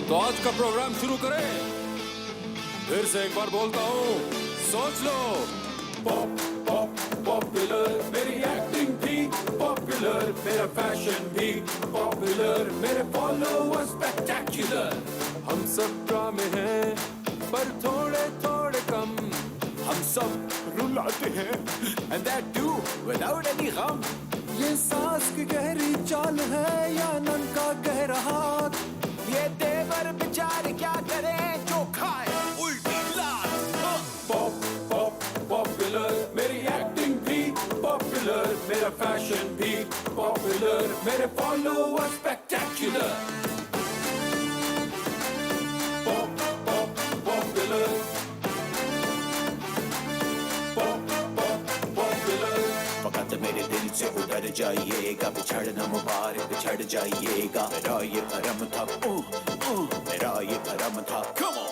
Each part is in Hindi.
तो आज का प्रोग्राम शुरू करें। फिर से एक बार बोलता हूँ, सोच लो। पॉप पॉप पॉपुलर, मेरी एक्टिंग भी पॉपुलर, मेरा फैशन भी पॉपुलर, मेरे फॉलोअर्स स्पेक्टेक्युलर। हम सब ड्रामे हैं पर थोड़े थोड़े कम, हम सब रुलाते हैं and that too without any gum। ये सांस की गहरी चाल है या नन का गहरा हाथ, ये देवर बेचारे क्या करें जो खाए उल्टी लात। पॉप पॉप पॉपुलर, मेरी एक्टिंग भी पॉपुलर, मेरा फैशन भी पॉपुलर, मेरे followers spectacular. Pop pop popular, pop pop popular. फकत मेरे दिल से उतर जाइएगा, बिछड़ना मुबारक बिछड़ जाइएगा। मेरा ये भरम था, मेरा ये भरम था। Come on!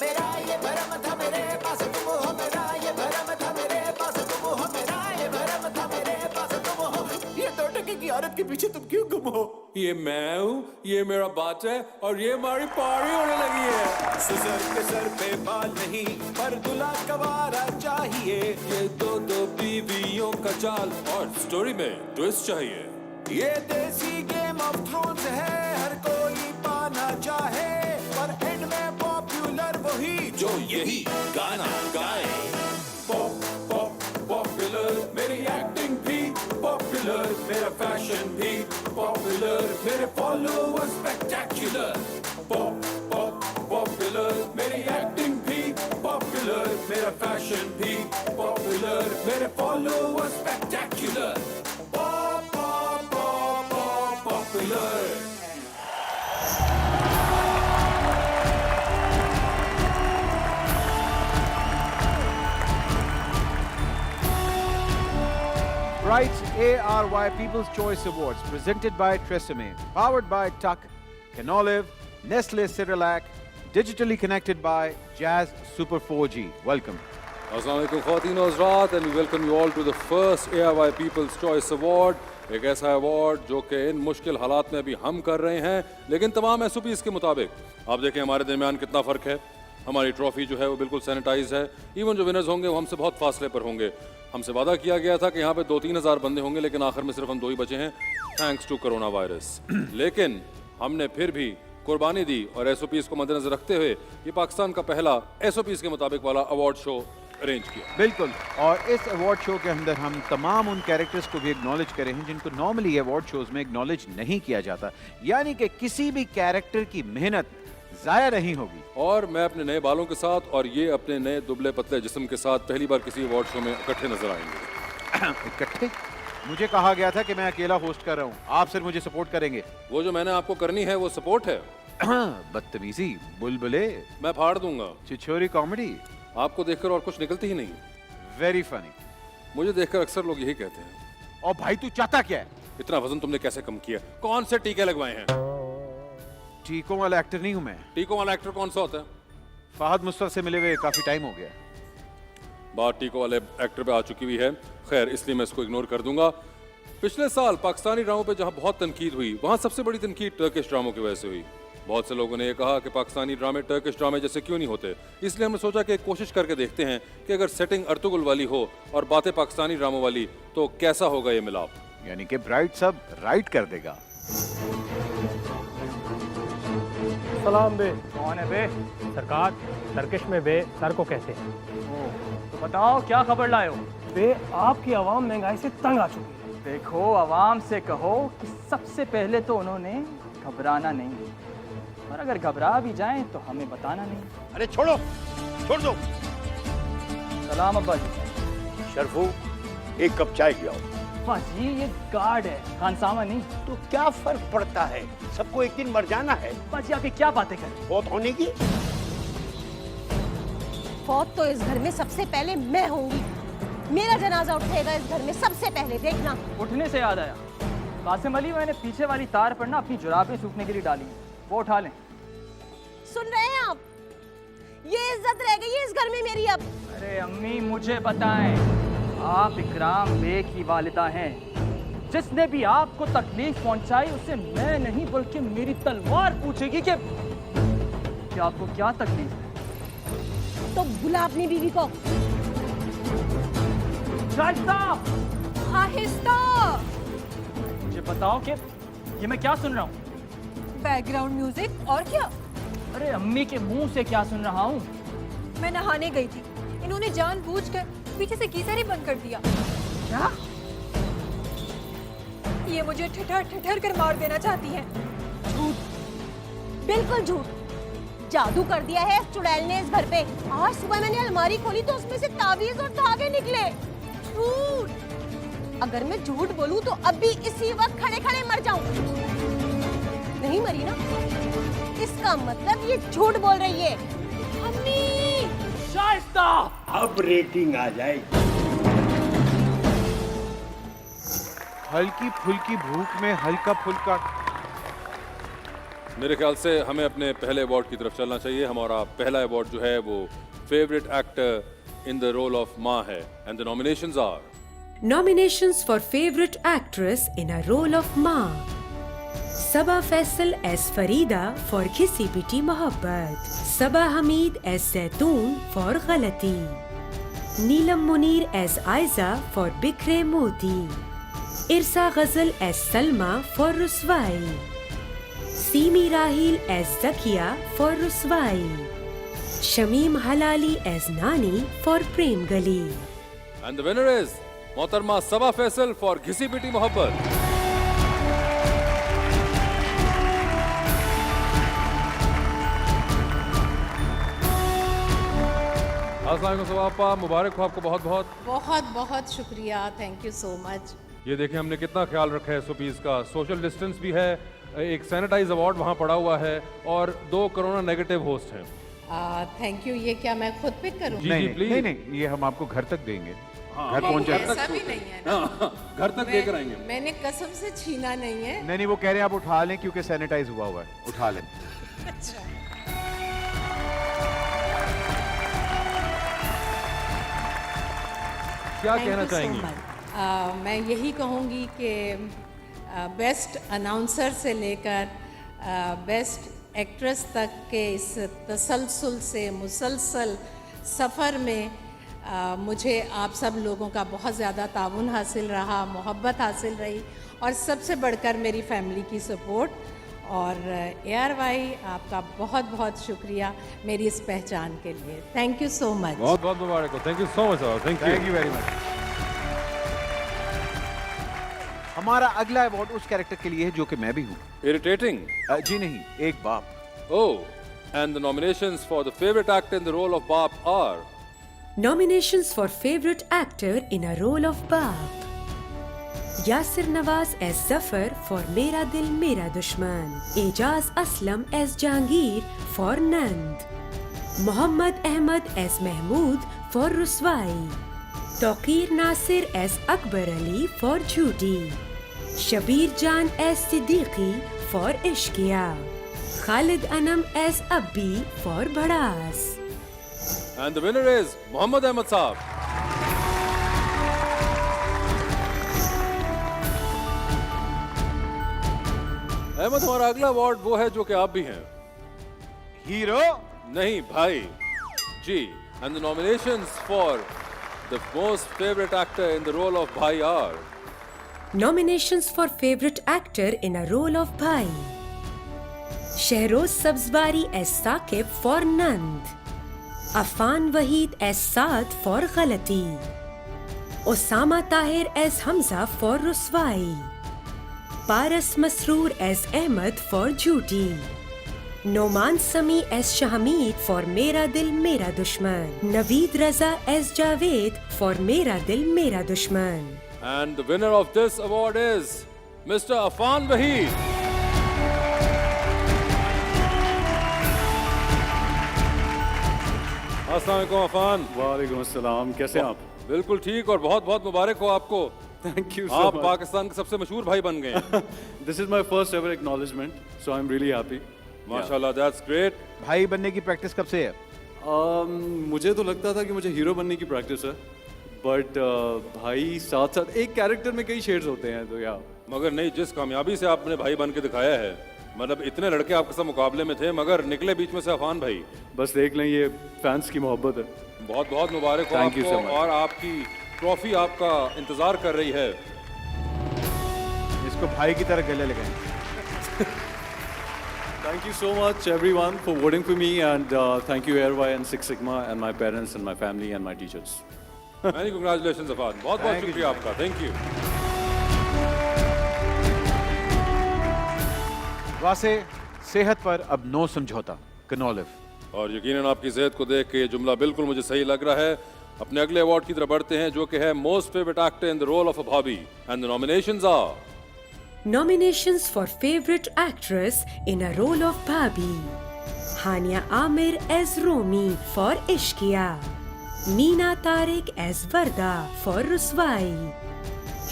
मेरा ये भरम था मेरे पास तुम हो, मेरा ये भरम था मेरे पास तुम हो, मेरा ये भरम था मेरे पास तुम हो। ये 2 टके की औरत के पीछे तुम क्यों गुम हो? ये मैं हूँ, ये मेरा बात है और ये हमारी पार्टी होने लगी है। सुसर के सर पे बाल नहीं, पर दुल्हा कवारा चाहिए। ये दो बीवियों का चाल और स्टोरी में ट्विस्ट चाहिए। ये देसी गेम ऑफ थ्रोन्स है, हर कोई पाना चाहे, पर एंड में पॉपुलर वही जो यही गाना गाए। पॉप पॉप पॉपुलर, मेरी एक्टिंग भी पॉपुलर, मेरा फैशन भी पॉपुलर, मेरे followers spectacular. Pop pop popular, मेरी एक्टिंग भी पॉपुलर, मेरा फैशन भी पॉपुलर, मेरे followers spectacular. Pop pop pop pop popular. Bright ARY People's Choice Awards presented by Tresemme, powered by Tuck, Canolive, Nestle Cerelac, digitally connected by Jazz Super 4G. Welcome. अस्सलामुअलैकुम ख़वातीन और हज़रात, and we welcome you all to the first ARY People's Choice Award। एक ऐसा अवार्ड जो कि इन मुश्किल हालात में भी हम कर रहे हैं, लेकिन तमाम SOPs के मुताबिक। आप देखें हमारे दरमियान कितना फ़र्क है। हमारी ट्रॉफी जो है वो बिल्कुल सैनिटाइज है। इवन जो विनर्स होंगे वो हमसे बहुत फासले पर होंगे। हमसे वादा किया गया था कि यहाँ पे 2-3 हज़ार बंदे होंगे, लेकिन आखिर में सिर्फ हम 2 ही बचे हैं, थैंक्स टू कोरोना वायरस। लेकिन हमने फिर भी कुर्बानी दी और SOPs को मद्देनजर रखते हुए ये पाकिस्तान का पहला SOPs के मुताबिक वाला अवार्ड शो अरेंज किया। बिल्कुल, और इस अवार्ड शो के अंदर हम तमाम उन कैरेक्टर्स को भी एक्नॉलेज करें हैं जिनको नॉर्मली अवार्ड शोज में एक्नॉलेज नहीं किया जाता, यानी कि किसी भी कैरेक्टर की मेहनत जाया नहीं होगी। और मैं अपने नए बालों के साथ और ये अपने नए दुबले पतले जिस्म के साथ पहली बार किसी अवार्ड शो में इकट्ठे नजर आएंगे। इकट्ठे? मुझे कहा गया था कि मैं अकेला होस्ट कर रहा हूँ, आप सिर्फ मुझे सपोर्ट करेंगे। वो जो मैंने आपको करनी है वो सपोर्ट है। बदतमीजी, बुलबुले, मैं फाड़ दूंगा। छिछोरी कॉमेडी, आपको देखकर और कुछ निकलती ही नहीं। Very funny. मुझे देखकर अक्सर लोग यही कहते हैं। और भाई तू चाहता क्या है? इतना वजन तुमने कैसे कम किया? कौन से टीके लगवाए हैं? टीकों वाला एक्टर नहीं हूँ मैं। टीकों वाला एक्टर कौन सा होता है? फहद मुस्तफा से मिले हुए काफी टाइम हो गया। बात टीकों वाले एक्टर पे आ चुकी हुई है। खैर, इसलिए मैं इसको इग्नोर कर दूंगा। पिछले साल पाकिस्तानी ड्रामों पे जहां बहुत तनकीद हुई, वहां सबसे बड़ी तनकीद टर्किश ड्रामों की वजह से हुई। बहुत से लोगों ने ये कहा कि पाकिस्तानी ड्रामे टर्किश ड्रामे जैसे क्यों नहीं होते। इसलिए हमने सोचा कि एक कोशिश करके देखते हैं कि अगर सेटिंग अर्तुगुल वाली हो और बातें पाकिस्तानी ड्रामों वाली, तो कैसा होगा ये मिलाप। यानी कि ब्राइट सब राइट कर देगा। सलाम बे। कौन है बे? सरकार, टर्किश में बे सर को कहते हैं। तो बताओ क्या खबर लाए हो? बे आपकी आवाम महंगाई से तंग आ चुकी है। देखो, आवाम से कहो कि सबसे पहले तो उन्होंने घबराना नहीं, और अगर घबरा भी जाएं तो हमें बताना नहीं। अरे छोड़ो, छोड़ दो। सलाम अब्बा जी। शरफू, एक कप चाय पिलाओ। अब्बा जी, ये गार्ड है, खानसामा नहीं। तो क्या फर्क पड़ता है, सबको एक दिन मर जाना है। अब्बा जी, आप ये क्या बातें कर रहे हैं? फौत होने की। फौत तो इस घर में सबसे पहले मैं होंगी। मेरा जनाजा उठेगा इस घर में सबसे पहले, देखना। उठने से याद आया, कासिम अली, मैंने पीछे वाली तार पर ना अपनी जुराबें सूखने के लिए डाली हैं, वो उठा लें। सुन रहे हैं आप? ये इज्जत रह गई है इस घर में मेरी अब। अरे अम्मी, मुझे बताएं, आप इकराम बे की वालिदा हैं। जिसने भी आपको तकलीफ पहुंचाई उसे मैं नहीं बल्कि मेरी तलवार पूछेगी कि कि आपको क्या तकलीफ है। तो बुला अपनी बीवी को। शाइस्ता, आहिस्ता। मुझे बताओ कि ये मैं क्या सुन रहा हूँ? बैकग्राउंड म्यूजिक और क्या? अरे अम्मी के मुंह से क्या सुन रहा हूँ? मैं नहाने गई थी, इन्होंने जानबूझकर पीछे से गीजर ही बंद कर दिया। क्या? ये मुझे ठठर ठठर कर मार देना चाहती हैं। झूठ, बिल्कुल झूठ। जादू कर दिया है इस चुड़ैल ने इस घर पे। आज सुबह मैंने अलमारी खोली तो उसमें से ताबीज और धागे निकले। झूठ। अगर मैं झूठ बोलूं तो अब भी इसी वक्त खड़े खड़े मर जाऊं। नहीं मरी ना? इसका मतलब ये झूठ बोल रही है। अम्मी! शाइस्ता! अब रेटिंग आ जाएगी। हल्की फुल्की भूख में हल्का फुल्का। मेरे ख्याल से हमें अपने पहले अवार्ड की तरफ चलना चाहिए। हमारा पहला अवार्ड जो है वो favourite actor in the role of माँ है and the nominations are Nominations for Favorite Actress in a Role of Ma. Sabah Faisal as Farida for Ghisi Piti Mohabbat. Sabah Hamid as Zaitoon for Ghalati. Neelam Munir as Aiza for Bikhre Moti. Irsa Ghazal as Salma for Ruswai. Simi Rahil as Zakia for Ruswai. Shamim Halali as Nani for Prem Gali. And the winner is मोहतरमा सबा फैसल फॉर घिसी पिटी मोहब्बत। अस्सलाम वालेकुम सबा आपा, मुबारक हो आपको बहुत बहुत। बहुत बहुत शुक्रिया, थैंक यू सो मच। ये देखिए हमने कितना ख्याल रखा है सोपीस का। सोशल डिस्टेंस भी है, एक सैनिटाइज अवार्ड वहाँ पड़ा हुआ है और 2 कोरोना नेगेटिव होस्ट हैं। Thank you. ये क्या मैं खुद पिक करूँ? जी जी प्लीज। नहीं नहीं, ये हम आपको घर तक देंगे। घर नहीं, पहुंच जाएगा। ऐसा भी नहीं है ना। घर तक लेकर आएंगे। मैंने कसम से छीना नहीं है। नहीं नहीं, वो कह रहे हैं आप उठा लें क्योंकि सैनिटाइज हुआ हुआ है। उठा लें। अच्छा। क्या Thank कहना you so चाहेंगी? much. मैं यही कहूँगी कि बेस्ट अनाउंसर से लेकर बेस्ट एक्ट्रेस तक के इस तसलसल से मुसलसल सफ़र में मुझे आप सब लोगों का बहुत ज़्यादा ताउन हासिल रहा, मोहब्बत हासिल रही और सबसे बढ़कर मेरी फैमिली की सपोर्ट। और ARY आपका बहुत बहुत शुक्रिया मेरी इस पहचान के लिए। Thank you so much. बहुत बहुत मुबारक हो। Thank you so much sir. Thank you very much. हमारा अगला अवार्ड उस कैरेक्टर के लिए है जो कि मैं भी हूँ। इरिटेटिंग? जी नहीं, एक बाप। Oh, and the nominations for the favorite actor in the role of बाप are Nominations for Favorite Actor in a Role of Baap. Yasir Nawaz as Zafar for Mera Dil Mera Dushman. Ejaz Aslam as Jahangir for Nand. Muhammad Ahmad as Mahmood for Ruswai. Tauqir Nasir as Akbar Ali for Jhooty. Shabir Jan as Siddiqui for Ishqiya. Khalid Anam as Abbi for Bhadas. And the winner is Mohammad Ahmed साहब। अहमद, हमारा अगला अवार्ड वो है जो कि आप भी हैं। हीरो? नहीं भाई जी। And the nominations for the most favourite actor in the role of भाई are Nominations for Favorite Actor in a Role of Bhai. Shehroz Sabzwari as Saqib for Nand. Afan Waheed as Saad for Ghalati. Osama Tahir as Hamza for Ruswai. Paras Masroor as Ahmed for Jhooty. Noman Sami as Shahmeed for Mera Dil Mera Dushman. Naveed Raza as Javed for Mera Dil Mera Dushman. And the winner of this award is mister Affan Waheed. अस्सलाम वालेकुम अफान। वालेकुम अस्सलाम, कैसे हैं आप? बिल्कुल ठीक और बहुत बहुत मुबारक हो आपको। Thank you. आप पाकिस्तान के सबसे मशहूर भाई बन गए। This is my first ever acknowledgement, so I am really happy. माशाल्लाह, दैट्स ग्रेट। भाई बनने की प्रैक्टिस कब से है? मुझे तो लगता था कि मुझे हीरो बनने की प्रैक्टिस है, बट भाई साथ साथ एक कैरेक्टर में कई शेड्स होते हैं, तो या मगर नहीं, जिस कामयाबी से आपने भाई बन के दिखाया है मतलब इतने लड़के आपके साथ मुकाबले में थे मगर निकले बीच में से अफान भाई। बस देख लें, ये फैंस की मोहब्बत है। बहुत बहुत मुबारक हो Thank you आपको so much. और आपकी ट्रॉफी आपका इंतजार कर रही है। इसको भाई की तरह गले लगाएं। Thank you so much everyone for voting for me, and thank you Airway and Six Sigma and my parents and my family and my teachers. Many congratulations Affan, बहुत बहुत शुक्रिया आपका, थैंक यू। वासे, सेहत पर अब नो समझौता, कनोलिव। और यकीनन आपकी सेहत को देख के ये जुमला बिल्कुल मुझे सही लग रहा है। अपने अगले अवार्ड की तरफ बढ़ते हैं जो कि है most favourite actor in the role of a bhabhi, and the nominations are Nominations for Favorite Actress in a Role of Bhabhi. Hania Amir as Romi for Ishqiya. Neena Tariq as Varda for Ruswai.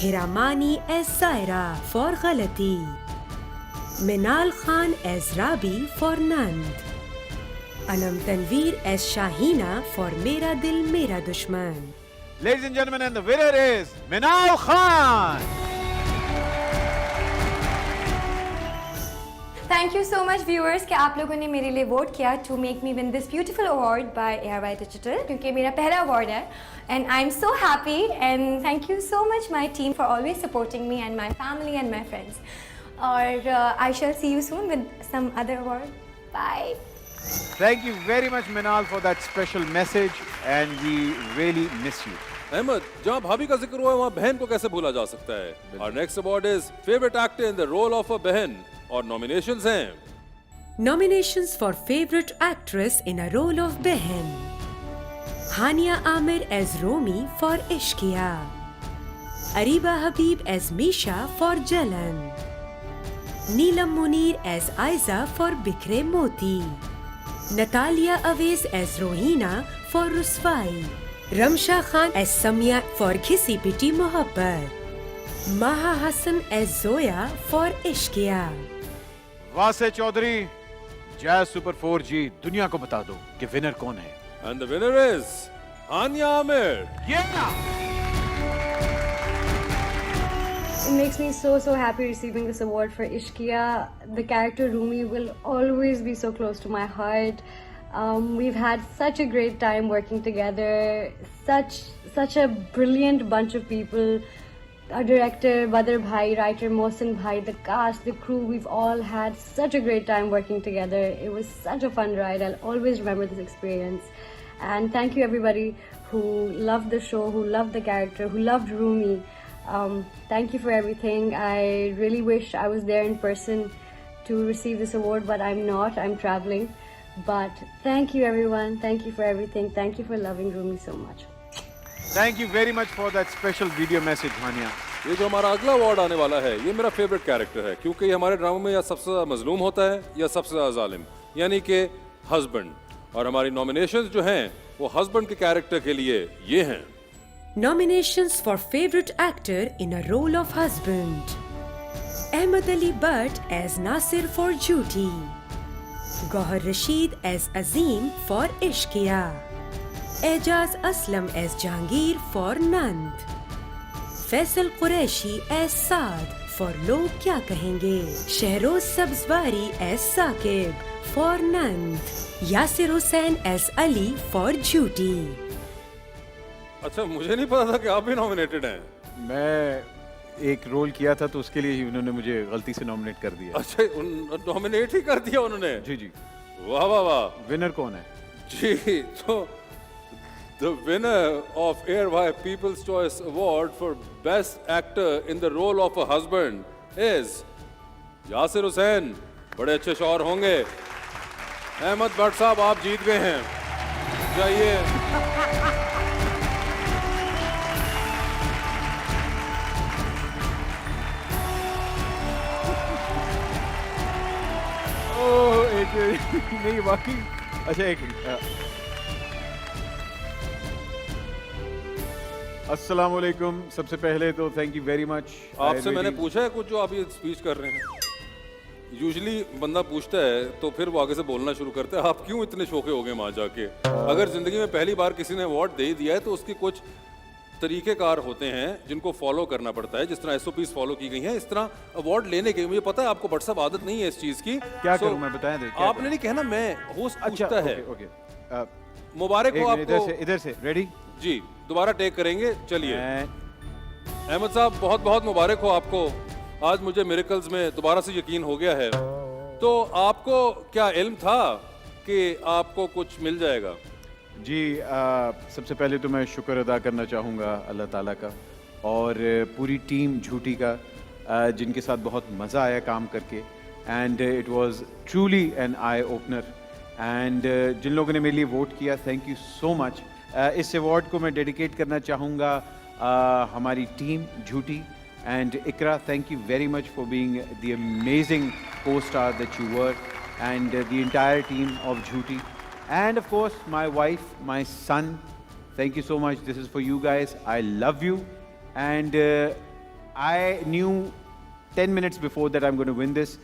Hiramani as Zaira for Ghalati. Minal Khan as Rabi for Nand. Anam Tanveer as Shahina for Mera Dil Mera Dushman. Ladies and gentlemen, and the winner is Minal Khan. Thank you so much viewers कि आप लोगों ने मेरे लिए वोट किया to make me win this beautiful award by ARY digital, क्योंकि मेरा पहला अवार्ड है and I am so happy and thank you so much my team for always supporting me and my family and my friends, और I shall see you soon with some other award. Bye. Thank you very much, Minal, for that special message, and we really miss you. Ahmed, जहाँ भाभी का जिक्र हुआ है वहाँ बहन को कैसे भूला जा सकता है। और next award is favourite actor in the role of a बहन, और नॉमिनेशंस हैं Nominations for Favorite Actress in a Role of Behan. Hania Amir as Romi for Ishqiya. Ariba Habib as Misha for Jalan. Neelam Munir as Aiza for Bikhre Moti. Natalia Awais as Rohina for Ruswai. Ramsha Khan as Samya for Khisi Piti Mohabbat. Maha Hassan as Zoya for Ishqiya. Wasay Chaudhry, Jazz super 4G, दुनिया को बता दो कि विनर कौन है। And the winner is Hania Aamir. It makes me so happy receiving this award for Ishqiya. The character Rumi will always be so close to my heart. We've had such a great time working together. Such a brilliant bunch of people. Our director Badr Bhai, writer Mohsin Bhai, the cast, the crew, we've all had such a great time working together. It was such a fun ride. I'll always remember this experience. And thank you everybody who loved the show, who loved the character, who loved Rumi. Thank you for everything. I really wish I was there in person to receive this award, but I'm not. I'm traveling. But thank you everyone. Thank you for everything. Thank you for loving Rumi so much. Thank you very much for that special video message, Hania. ये जो हमारा अगला अवार्ड आने वाला है ये मेरा फेवरेट कैरेक्टर है, क्योंकि ये हमारे ड्रामा में या सबसे ज्यादा मजलूम होता है या सबसे ज्यादा जालिम, यानी कि हस्बैंड। और हमारी नॉमिनेशंस जो हैं वो हस्बैंड के कैरेक्टर के लिए ये हैं। Nominations for Favorite Actor in a Role of Husband. Ahmed Ali Butt as Nasir for Duty. Gohar Rashid as Azim for Ishqiya. Ejaz Aslam as Jahangir for Nand. Faisal Qureshi as Saad for Log Kya Kahenge. Shehroz Sabzwari as Saqib for Nand. Yasir Hussain as Ali for Duty. अच्छा, मुझे नहीं पता था कि आप भी नॉमिनेटेड हैं। मैं एक रोल किया था तो उसके लिए ही उन्होंने मुझे गलती से नॉमिनेट कर दिया। अच्छा, नॉमिनेट ही कर दिया उन्होंने? जी। वाह वाह वाह। विनर कौन है? जी, तो the winner of Airway People's Choice Award for Best Actor in the Role of a Husband is Yasir Hussain. बड़े अच्छे शौहर होंगे। अहमद भट्ट साहब, आप जीत गए हैं, जाइए। नहीं वाकई। अच्छा, एक अस्सलाम वालेकुम। सबसे पहले तो थैंक यू वेरी मच। आपसे मैंने पूछा है कुछ जो आप ये स्पीच कर रहे हैं? यूजुअली बंदा पूछता है तो फिर वो आगे से बोलना शुरू करता है। आप क्यों इतने शौके हो गए वहाँ जाके? अगर जिंदगी में पहली बार किसी ने अवार्ड दे दिया है तो उसकी कुछ तरीकेकार होते हैं जिनको फॉलो करना पड़ता है, जिस तरह एसओपीज फॉलो की गई हैं, इस तरह अवार्ड लेने के मुझे पता है आपको बट साहब आदत नहीं है इस चीज की। क्या करूं मैं, बताएं दे, क्या आपने नहीं कहना, मैं होस्ट पूछता है। ओके, मुबारक हो आपको। इधर से रेडी जी, दोबारा टेक करेंगे। चलिए अहमद साहब, बहुत बहुत मुबारक हो आपको। आज मुझे मिरेकल्स में दोबारा से यकीन हो गया है। तो आपको क्या इल्म था कि आपको कुछ मिल जाएगा? जी, सबसे पहले तो मैं शुक्र अदा करना चाहूँगा अल्लाह ताला का और पूरी टीम झूठी का, जिनके साथ बहुत मज़ा आया काम करके। And it was truly an eye opener. And जिन लोगों ने मेरे लिए वोट किया, थैंक यू सो मच। इस अवार्ड को मैं डेडिकेट करना चाहूँगा हमारी team Jhoothi. And Iqra, thank you very much for being the amazing co-star that you were, and the entire team of Jhuti, and of course my wife, my son. Thank you so much. This is for you guys. I love you, and I knew 10 minutes before that I'm going to win this,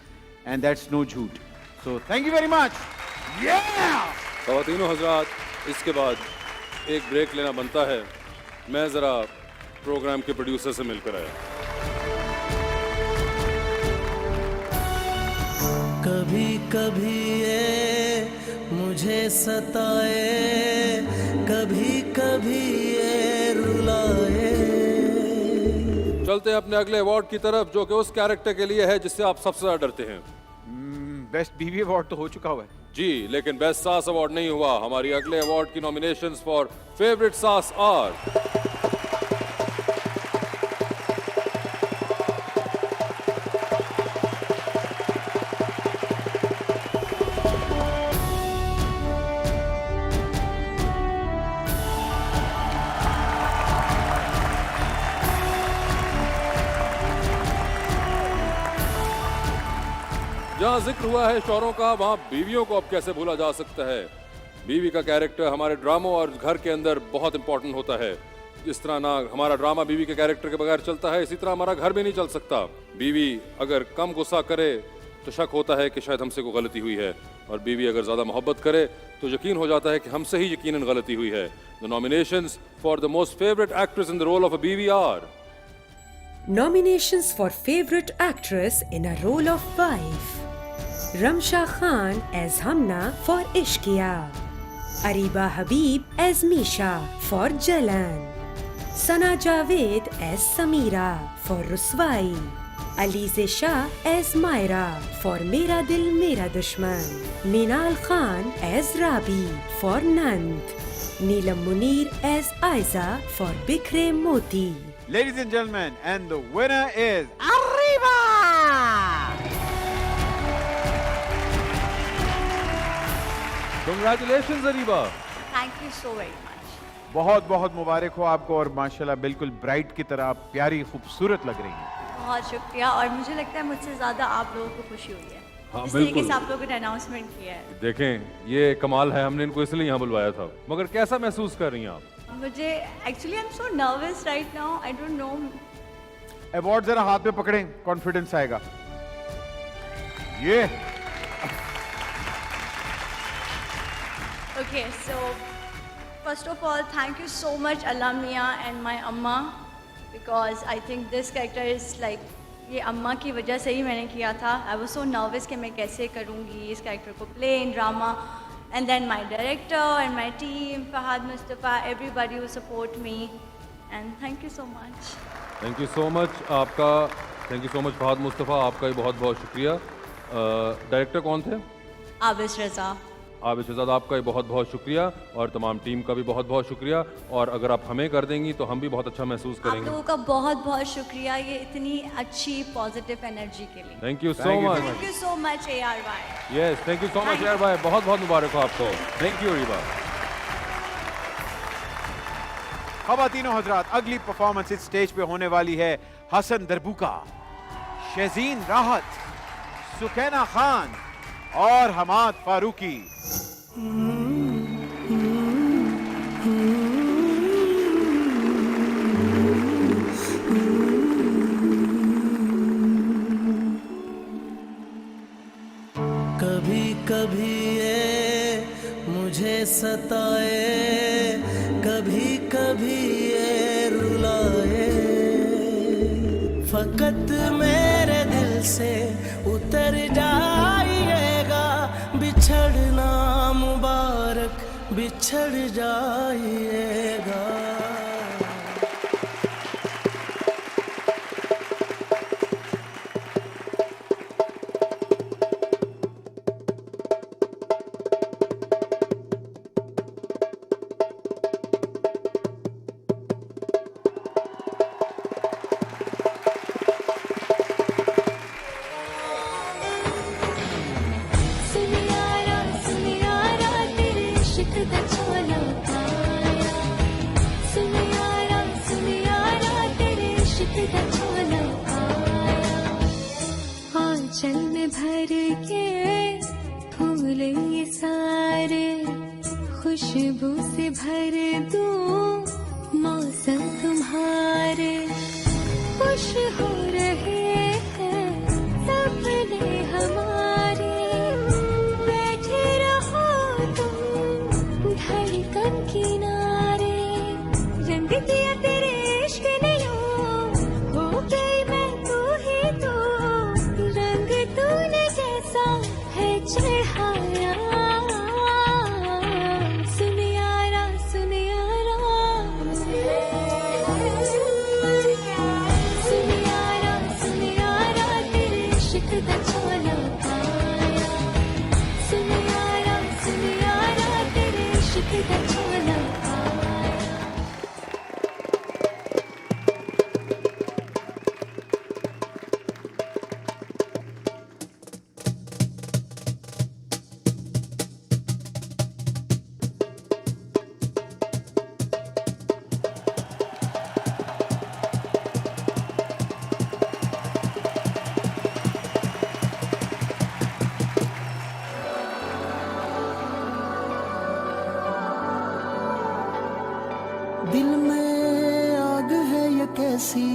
and that's no jhoot. So thank you very much. Yeah! ख़वातीनो हज़रात, इसके बाद एक ब्रेक लेना बनता है। मैं ज़रा प्रोग्राम के प्रोड्यूसर से मिलकर आया। कभी कभी ये मुझे सताए, कभी कभी ये रुलाए। चलते हैं अपने अगले अवार्ड की तरफ, जो कि उस कैरेक्टर के लिए है जिससे आप सबसे ज्यादा डरते हैं। बेस्ट बीवी अवार्ड तो हो चुका हुआ है जी, लेकिन बेस्ट सास अवार्ड नहीं हुआ। हमारी अगले अवार्ड की नॉमिनेशंस फॉर फेवरेट सास आर जहाँ जिक्र हुआ है शौहरों का, वहाँ बीवियों को अब कैसे भूला जा सकता है। बीवी का कैरेक्टर हमारे ड्रामों और घर के अंदर बहुत इंपॉर्टेंट होता है। जिस तरह ना हमारा ड्रामा बीवी के कैरेक्टर के बगैर चलता है, इसी तरह हमारा घर भी नहीं चल सकता। बीवी अगर कम गुस्सा करे तो शक होता है कि शायद हमसे कोई गलती हुई है, और बीवी अगर ज़्यादा मोहब्बत करे तो यकीन हो जाता है कि हमसे ही यकीनन गलती हुई है। The nominations for the most favourite actress in the role of a बीवी are: Nominations for favorite actress in a role of wife: Ramsha Khan as Hamna for Ishqiya, Ariba Habib as Misha for Jalan, Sana Javed as Samira for Ruswai, Alize Shah as Myra for Mera Dil Mera Dushman, Minal Khan as Rabi for Nand, Neelam Munir as Aiza for Bikhre Moti. Ladies and gentlemen, and the winner is Arriba! Congratulations Ariba. Thank you so very much. बहुत बहुत मुबारक हो आपको, और माशाल्लाह बिल्कुल ब्राइट की तरह आप प्यारी खूबसूरत लग रही हैं। बहुत शुक्रिया, और मुझे लगता है मुझसे ज़्यादा आप लोगों को खुशी हुई है। हाँ, इस तरीके बिल्कुल। से आप लोगों ने अनाउंसमेंट किया है। देखें, ये कमाल है, हमने इनको इसलिए यहाँ बुलवाया था। मगर कैसा महसूस कर रही हैं आप? मुझे actually I am so nervous right now, I don't know. Award जरा हाथ में पकड़ें, कॉन्फिडेंस आएगा। ये Okay, so first of all, thank you so much Allah Mia and my Amma, because I think this character is like, ये अम्मा की वजह से ही मैंने किया था। I was so nervous कि मैं कैसे करूँगी इस character को play in drama, and then my director and my team, Fahad Mustafa, everybody who support me, and thank you so much. Thank you so much आपका, thank you so much Fahad Mustafa, आपका भी बहुत बहुत शुक्रिया। डायरेक्टर कौन थे? आबिश रज़ा। आबिश रज़ा, आपका भी बहुत बहुत शुक्रिया, और तमाम टीम का भी बहुत बहुत शुक्रिया। और अगर आप हमें कर देंगी तो हम भी बहुत अच्छा महसूस आप करेंगे। लोगों का बहुत बहुत शुक्रिया ये इतनी अच्छी पॉजिटिव एनर्जी के लिए। Thank you so much. Thank you so much ARY। Yes, thank you so much यार भाई, बहुत बहुत मुबारक हो आपको। Thank you Reeba. ख़वातीनो हज़रात, अगली परफॉर्मेंस इस स्टेज पे होने वाली है हसन दरबूका, शज़ीन राहत, सुकैना खान और हमाद फारूकी। कभी कभी ये मुझे सताए, कभी कभी ये फकत मेरे दिल से उतर जाइएगा, बिछड़ना मुबारक बिछड़ जाइएगा। आंचल में भर के फूल ये सारे, खुशबू से भर दूं मौसम तुम्हारे। खुश हो रहे हैं सपने हमारे, बैठे रहो तुम धड़कन किनारे। रंग दिया तेरे इश्क ने यूं, हो गई मैं तू ही तू। रंग तूने जैसा है चढ़ाया, सुन यारा सुन यारा, सुन यारा सुन यारा, तेरे इश्क दा चोला पाया। सुन यारा तेरे इश्क दा चोला पाया। दिल में आग है ये कैसी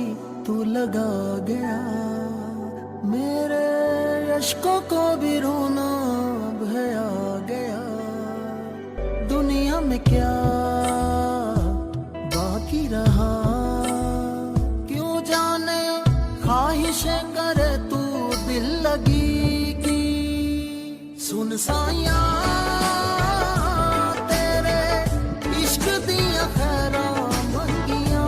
तू लगा गया, मेरे अश्कों को भी रोना अब है आ गया। दुनिया में क्या बाकी रहा, क्यों जाने ख्वाहिशें करे तू दिल लगी की। सुन साया तेरे इश्क दिया खैरा मंगिया।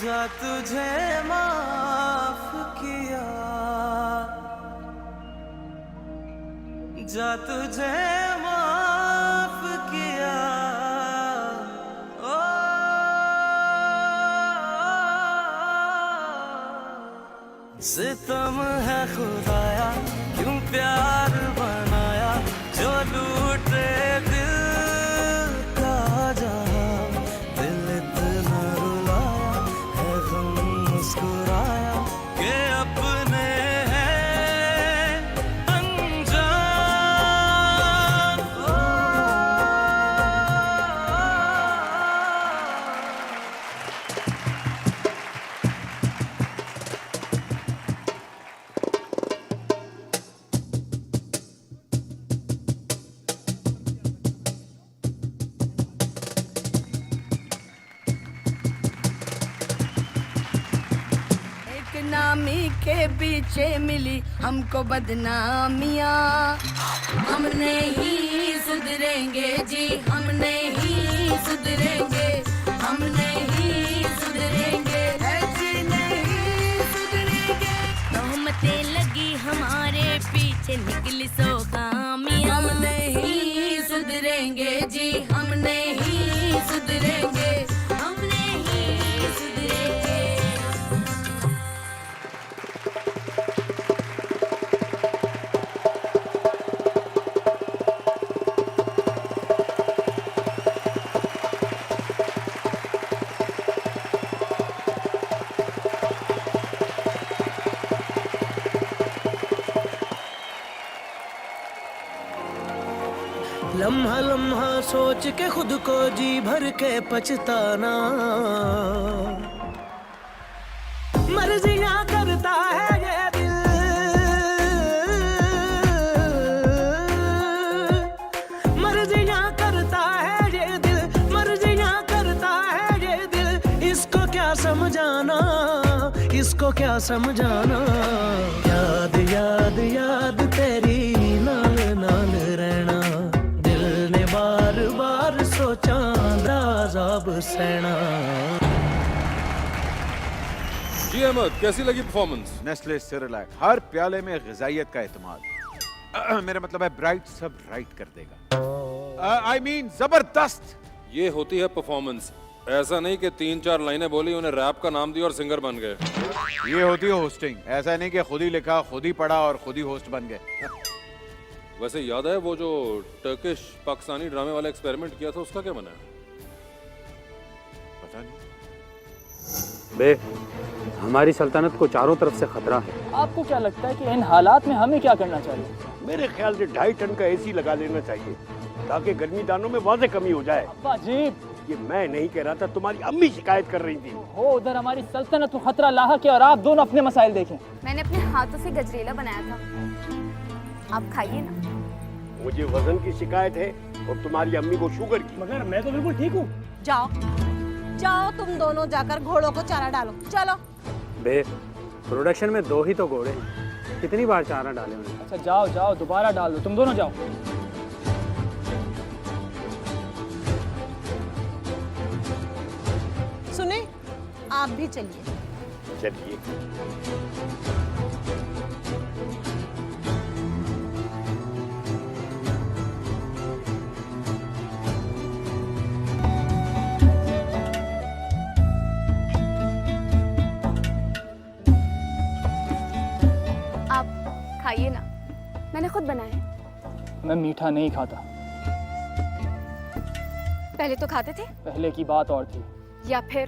जा तुझे माफ किया, जा तुझे माफ किया। ओ सितम है खुदाया, क्यों प्यार बनाया, जो लूटे दिल का जहां। दिल इतना रुलाया है, गम मुस्कुराया कि अपने हैं अनजान। नामी के पीछे मिली हमको बदनामियाँ। हम नहीं सुधरेंगे जी, हम नहीं सुधरेंगे, हम नहीं सुधरेंगे जी, नहीं सुधरेंगे। तोहमतें लगी हमारे पीछे, निकली सो खामियाँ। हम नहीं सुधरेंगे जी, हम नहीं सुधरेंगे, हम नहीं सुधरेंगे। लम्हा सोच के खुद को जी भर के पछताना, मर्जियां करता है ये दिल, मर्जियां करता है ये दिल, मर्जियां करता है ये दिल, इसको क्या समझाना, इसको क्या समझाना। याद याद याद तेरी नाल नाल रहना, दिल ने बार बार सोचा अज़ाब सहना। जी अहमद, कैसी लगी परफॉर्मेंस? नेस्ले सेरेलैक, हर प्याले में ग़िज़ाइयत का एतमाद। मेरा मतलब है ब्राइट सब राइट कर देगा। I mean, जबरदस्त। ये होती है परफॉर्मेंस, ऐसा नहीं कि 3-4 लाइनें बोली, उन्हें रैप का नाम दिया और सिंगर बन गए। ये होती है होस्टिंग, ऐसा नहीं कि खुद ही लिखा, खुद ही पढ़ा और खुद ही होस्ट बन गए। वैसे याद है वो जो टर्किश पाकिस्तानी ड्रामे वाला एक्सपेरिमेंट किया था, उसका क्या बना है? पता नहीं। बे, हमारी सल्तनत को चारों तरफ से खतरा है। आपको क्या लगता है कि इन हालात में हमें क्या करना चाहिए? मेरे ख्याल से 2.5 टन का एसी लगा लेना चाहिए ताकि गर्मी दानों में वाज़े कमी हो जाए। अब्बा जी, ये मैं नहीं कह रहा था, तुम्हारी अम्मी शिकायत कर रही थी। हो उधर हमारी सल्तनत को खतरा लाहक है और आप दोनों अपने मसाइल देखें। मैंने अपने हाथों से गजरेला बनाया था, आप खाइए ना। मुझे वजन की शिकायत है और तुम्हारी अम्मी को शुगर की। मगर मैं तो बिल्कुल ठीक हूँ। जाओ जाओ, तुम दोनों जाकर घोड़ों को चारा डालो, चलो। बे, प्रोडक्शन में 2 ही तो घोड़े हैं, कितनी बार चारा डाले उन्हें? अच्छा जाओ जाओ, दोबारा डाल दो, तुम दोनों जाओ। सुने, आप भी चलिए। चलिए। आप खाइए ना, मैंने खुद बनाया है। मैं मीठा नहीं खाता। पहले तो खाते थे, पहले की बात और थी। या फिर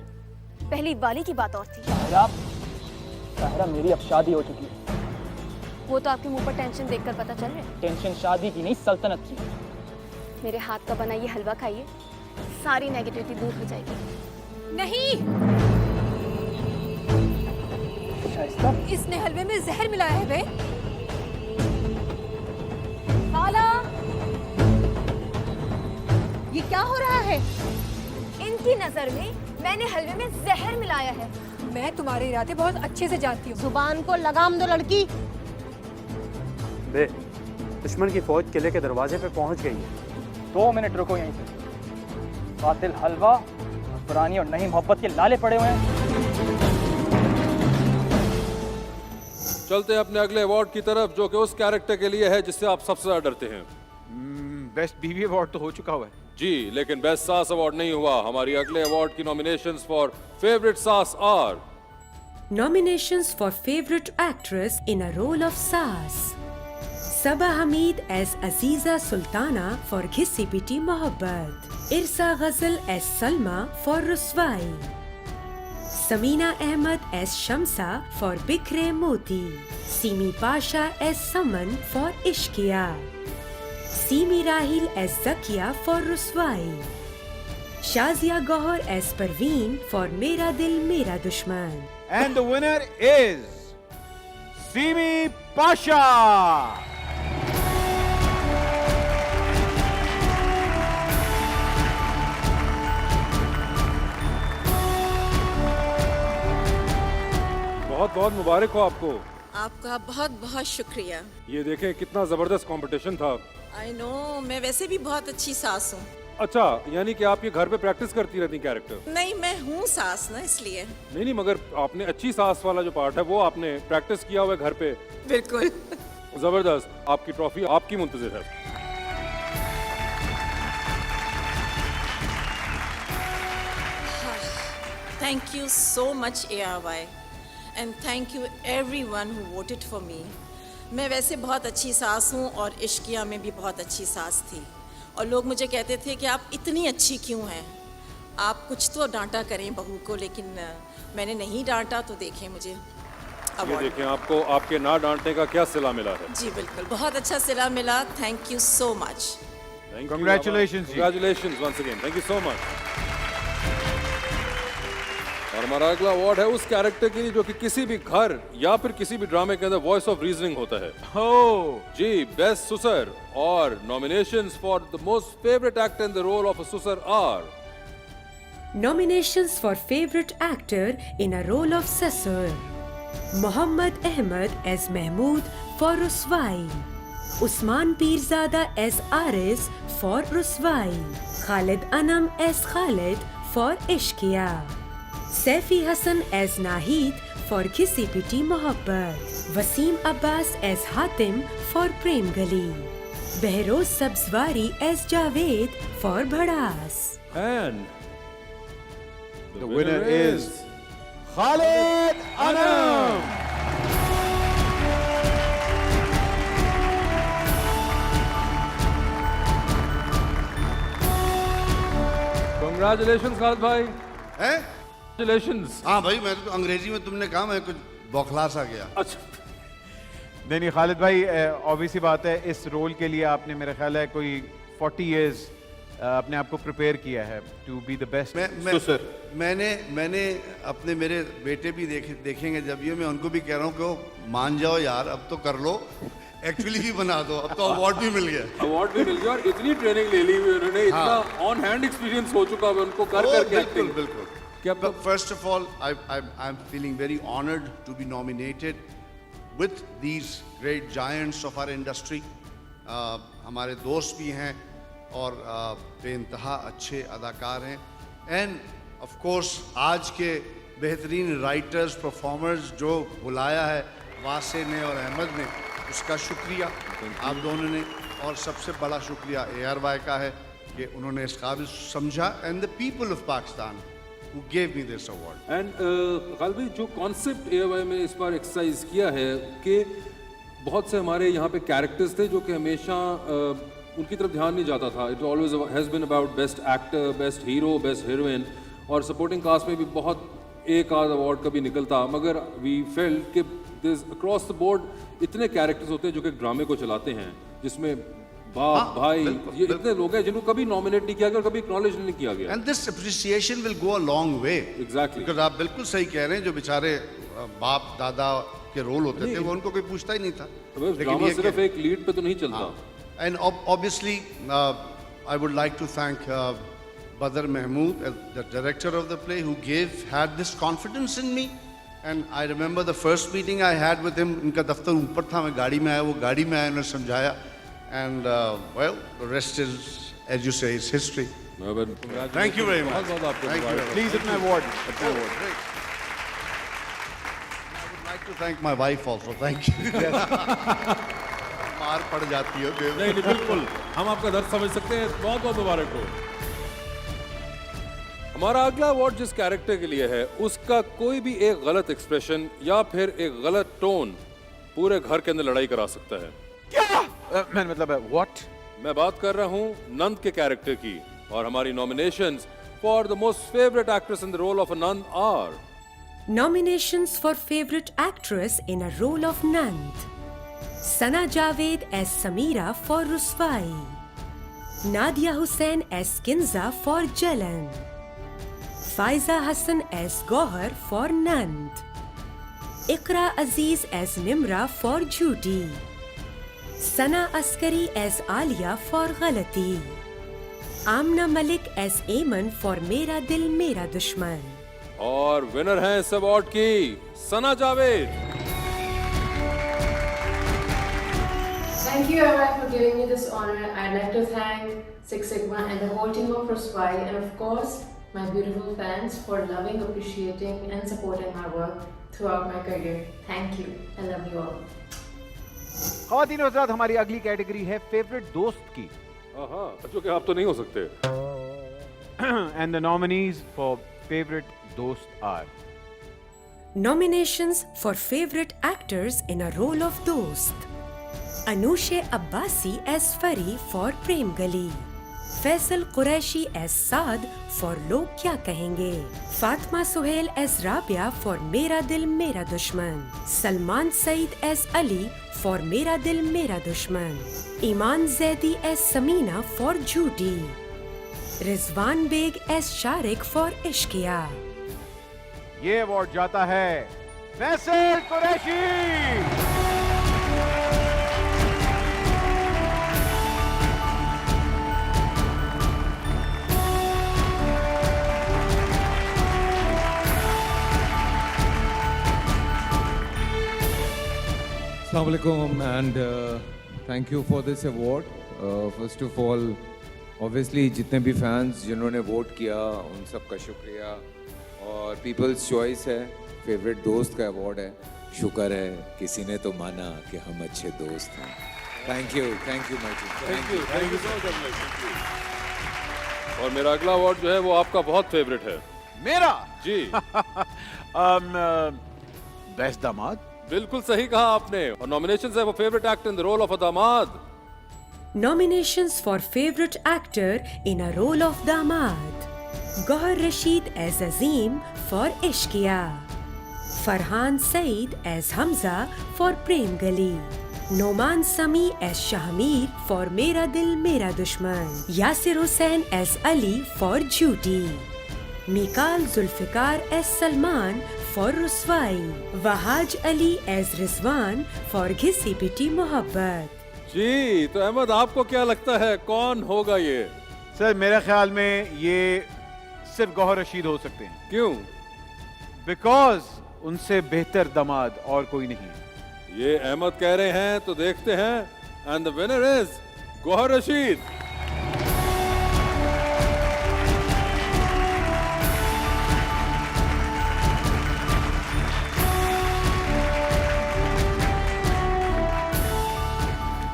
पहली वाली की बात और थी। ताहिरा, मेरी अब शादी हो चुकी है। वो तो आपके मुंह पर टेंशन देखकर पता चल रहा है। टेंशन शादी की नहीं, सल्तनत की। मेरे हाथ का बना ये हलवा खाइए, सारी नेगेटिविटी दूर हो जाएगी। नहीं, इसने हलवे में जहर मिलाया है बे। खाला, ये क्या हो रहा है? इनकी नजर में मैंने हलवे में जहर मिलाया है। मैं तुम्हारे इरादे बहुत अच्छे से जानती हूँ। जुबान को लगाम दो लड़की। बे, दुश्मन की फौज किले के दरवाजे पे पहुंच गई है। 2 मिनट रुको यहीं पे। कातिल हलवा, पुरानी और नई मोहब्बत के लाले पड़े हुए हैं। चलते हैं अपने अगले अवार्ड की तरफ, जो कि उस कैरेक्टर के लिए है जिससे आप सबसे ज्यादा डरते हैं। बेस्ट बीवी अवार्ड तो हो चुका हुआ है जी, लेकिन बेस्ट सास अवार्ड नहीं हुआ। हमारी अगले अवार्ड की नॉमिनेशंस फॉर फेवरेट सास are Nominations for favorite actress in a role of Saas. Saba Hamid as Aziza Sultana for Ghissi Piti Mohabbat. Irsa Ghazal as Salma for Ruswai. Samina Ahmed as Shamsa for Bikhre Moti. Simi Pasha as Saman for Ishqiya. Simi Rahil as Zakia for Ruswai. Shazia Gohar as Parveen for Mera Dil Mera Dushman. And the winner is Simi Pasha. बहुत बहुत मुबारक हो आपको। आपका बहुत बहुत शुक्रिया। ये देखें कितना जबरदस्त कंपटीशन था। आई नो, मैं वैसे भी बहुत अच्छी सास हूँ। अच्छा, यानी कि आप ये घर पे प्रैक्टिस करती रहती कैरेक्टर? नहीं, मैं हूँ सास ना, इसलिए। नहीं, मगर आपने अच्छी सास वाला जो पार्ट है वो आपने प्रैक्टिस किया हुआ है घर पे। बिल्कुल। जबरदस्त। आपकी ट्रॉफी आपकी मुंतजिर है। Thank you so much ARY and thank you everyone who voted for me. मैं वैसे बहुत अच्छी सास हूँ और इश्किया में भी बहुत अच्छी सास थी और लोग मुझे कहते थे कि आप इतनी अच्छी क्यों हैं, आप कुछ तो डांटा करें बहू को, लेकिन मैंने नहीं डांटा। तो देखें मुझे ये देखें आपको आपके ना डांटने का क्या सिला मिला है। जी बिल्कुल, बहुत अच्छा सिला मिला। Thank you so much. Congratulations, जी. Congratulations once again. Thank you so much. और हमारा अगला अवार्ड है उस कैरेक्टर के लिए जो कि किसी भी घर या फिर किसी भी ड्रामे के अंदर वॉइस ऑफ रीजनिंग होता है. जी, बेस्ट सुसर. और nominations for the most favourite actor in the role of a सुसर are. Nominations for favorite actor in a role of Sassur. Muhammad Ahmed as Mahmood for Ruswai. Usman Pirzada as Aris for Ruswai. Khalid Anam as Khalid for Ishqiya. Saifi Hassan as Nahid for Kisi Piti Mohabbat. Wasim Abbas as Hatim for Prem Gali. Behroz Sabzwari as Javed for Bhadas. And the winner is Khalid Anam. Congratulations Khalid भाई. हैं? Congratulations. हाँ भाई, मैं तो अंग्रेजी में तुमने कहा, मैं कुछ बौखला सा गया. अच्छा. नहीं खालिद भाई, ऑब्वियसली बात है, इस रोल के लिए आपने मेरा ख्याल है कोई 40 years अपने आप को प्रिपेयर किया है टू बी द बेस्ट. मैंने अपने मेरे बेटे भी देखेंगे जब ये, मैं उनको भी कह रहा हूँ कि मान जाओ यार, अब तो कर लो, एक्चुअली भी बना दो, अब तो अवार्ड भी मिल गया. अवार्ड भी मिल गया और इतनी ट्रेनिंग ले ली हुई उन्होंने, इतना ऑन हैंड एक्सपीरियंस हो चुका है उनको कर करके. बिल्कुल बिल्कुल. First of all, I'm feeling very honored to be nominated with these great giants of our industry. हमारे दोस्त भी हैं और बेइंतहा अच्छे अदाकार हैं. एंड ऑफ कोर्स आज के बेहतरीन राइटर्स, परफॉर्मर्स जो बुलाया है वासे ने और अहमद ने, उसका शुक्रिया आप दोनों ने. और सबसे बड़ा शुक्रिया ARY का है कि उन्होंने इस काबिल समझा, and the people of Pakistan who gave me this award. And Khalid भाई, जो कॉन्सेप्ट ARY में इस बार एक्सरसाइज किया है कि बहुत से हमारे यहाँ पे कैरेक्टर्स थे जो कि हमेशा उनकी तरफ ध्यान नहीं जाता था. It always has been about best actor, best hero, best heroine, और सपोर्टिंग कास्ट में भी बहुत एक आध अवार्ड कभी निकलता. मगर वी फेल्ट कि अक्रॉस द बोर्ड इतने कैरेक्टर्स होते हैं जो कि ड्रामे को चलाते हैं, जिसमें बाप भाई ये इतने लोग हैं जिनको कभी नॉमिनेट नहीं किया गया और कभी एक्नॉलेज नहीं किया गया. And this appreciation will go a long way. Exactly. Because आप बिल्कुल सही कह रहे हैं, जो बेचारे बाप दादा के रोल होते थे वो उनको कोई पूछता ही नहीं था. लेकिन ये सिर्फ एक लीड पे तो नहीं चलता. And obviously I would like to thank Badr Mahmood, the director of the play, who had this confidence in me. And I remember the first meeting I had with him. उनका दफ्तर ऊपर था, मैं गाड़ी में आया, वो गाड़ी में आया, उन्होंने समझाया. And well, the rest is, as you say, is history. Thank you very much. Thank you. Please, it's my award. Great. I would like to thank my wife also. Thank you. मार पड़ जाती है. नहीं बिल्कुल, हम आपका दर्द समझ सकते हैं. बहुत बहुत मुबारक हो. हमारा अगला अवार्ड जिस कैरेक्टर के लिए है, उसका कोई भी एक गलत एक्सप्रेशन या फिर एक गलत टोन पूरे घर के अंदर लड़ाई करा सकता है. क्या? मैं मतलब व्हाट? मैं बात कर रहा हूं नंद के कैरेक्टर की, और हमारी nominations for the most favourite actress in the role of a नंद are. Nominations for favorite actress in a role of Nand. Sana Javed as Samira for Ruswai. Nadia Hussain as Kinza for Jalan. Faiza Hassan as Gohar for Nand. Iqra Aziz as Nimra for Jhooty. Sana Askari as Alia for Ghalati. Amna Malik as Ayman for Mera Dil Mera Dushman. और विनर है इस अवार्ड की सना Javed. Thank you, ARY, for giving me this honor. I'd like to thank Six Sigma and the whole team of Ruswai, and of course, my beautiful fans for loving, appreciating, and supporting my work throughout my career. Thank you. I love you all. ख़वातीन और हज़रात, हमारी अगली कैटेगरी है फेवरेट दोस्त की. जो कि आप तो नहीं हो सकते. And the nominees for favorite dost are. Nominations for favorite actors in a role of dost. Anushe Abbasi as Fari for Prem Gali. Faysal Quraishi as Saad for Log Kya Kahenge, Fatima Sohail as Rabia for Mera Dil Mera Dushman, Salman Saeed as Ali for Mera Dil Mera Dushman, Iman Zaidi as Samina for Jhoothi, Rizwan Baig as Shariq for Ishqiya. ये अवार्ड जाता है Faisal Qureshi. Assalamualaikum and thank you for this award. First of all, obviously जितने भी फैंस जिन्होंने वोट किया उन सब का शुक्रिया, और पीपल्स चॉइस है, फेवरेट दोस्त का अवार्ड है। शुक्र है किसी ने तो माना कि हम अच्छे दोस्त हैं। Thank you my team, thank you so much. और मेरा अगला अवार्ड जो है वो आपका बहुत फेवरेट है। मेरा जी बेस्ट दामाद। बिल्कुल सही कहा आपने। और नॉमिनेशंस है for favourite actor in the role of a दामाद। Nominations for favorite actor in a role of दामाद: Gauhar Rashid as Azim for Ishqiya, Farhan Saeed as Hamza for प्रेम गली, नोमान समी as शाहमीर for मेरा दिल मेरा दुश्मन, यासिर हुसैन as अली for झूठी, Mikaal Zulfikar as Salman for रुस्वाई, Wahaj Ali as Rizwan for घिसी पिटी मोहब्बत। जी तो अहमद आपको क्या लगता है कौन होगा ये? सर मेरे ख्याल में ये सिर्फ गौहर रशीद हो सकते हैं। क्यों? बिकॉज उनसे बेहतर दामाद और कोई नहीं। ये अहमद कह रहे हैं तो देखते हैं। And the winner is Gohar Rasheed.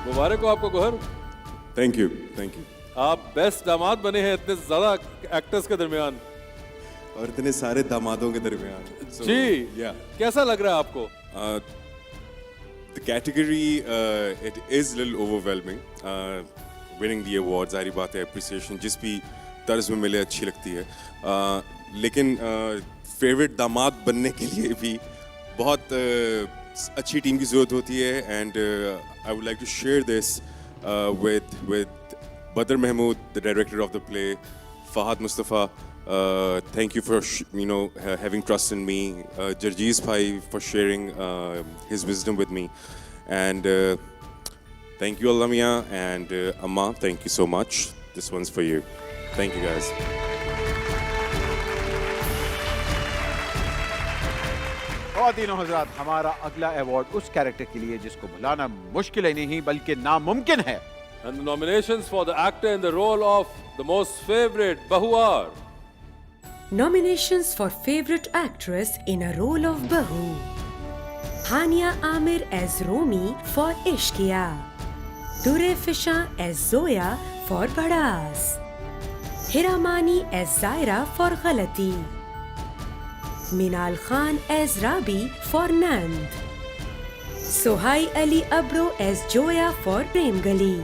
मुबारक हो आपको Gohar. Thank you thank you. आप बेस्ट दामाद बने हैं इतने ज्यादा एक्टर्स के दरमियान और इतने सारे दामादों के दरमियान। जी कैसा लग रहा है आपको? The category it is a little overwhelming. Winning the award ज़ाहिर बात है, appreciation जिस भी तर्ज में मिले अच्छी लगती है, लेकिन फेवरेट दामाद बनने के लिए भी बहुत अच्छी टीम की ज़रूरत होती है। And I would like to share this with Badr Mahmood, the director of the play, Fahad Mustafa. Thank you for having trust in me. Jarjeez Bhai for sharing his wisdom with me, and thank you Alamia and Amma. Thank you so much. This one's for you. Thank you guys. ख़वातीन और हज़रात, हमारा अगला अवार्ड उस कैरेक्टर के लिए जिसको भुलाना मुश्किल ही नहीं बल्कि नामुमकिन है। And the nominations for the actor in the role of the most favorite Bahu are: Nominations for favorite actress in a role of Bahu: Hania Amir as Romi for Ishqiya, Dure Fishan as Zoya for Badass, Hiramani as Zaira for Ghalati, Minal Khan as Rabi for Nand, Sohai Ali Abro as Joya for Prem Gali,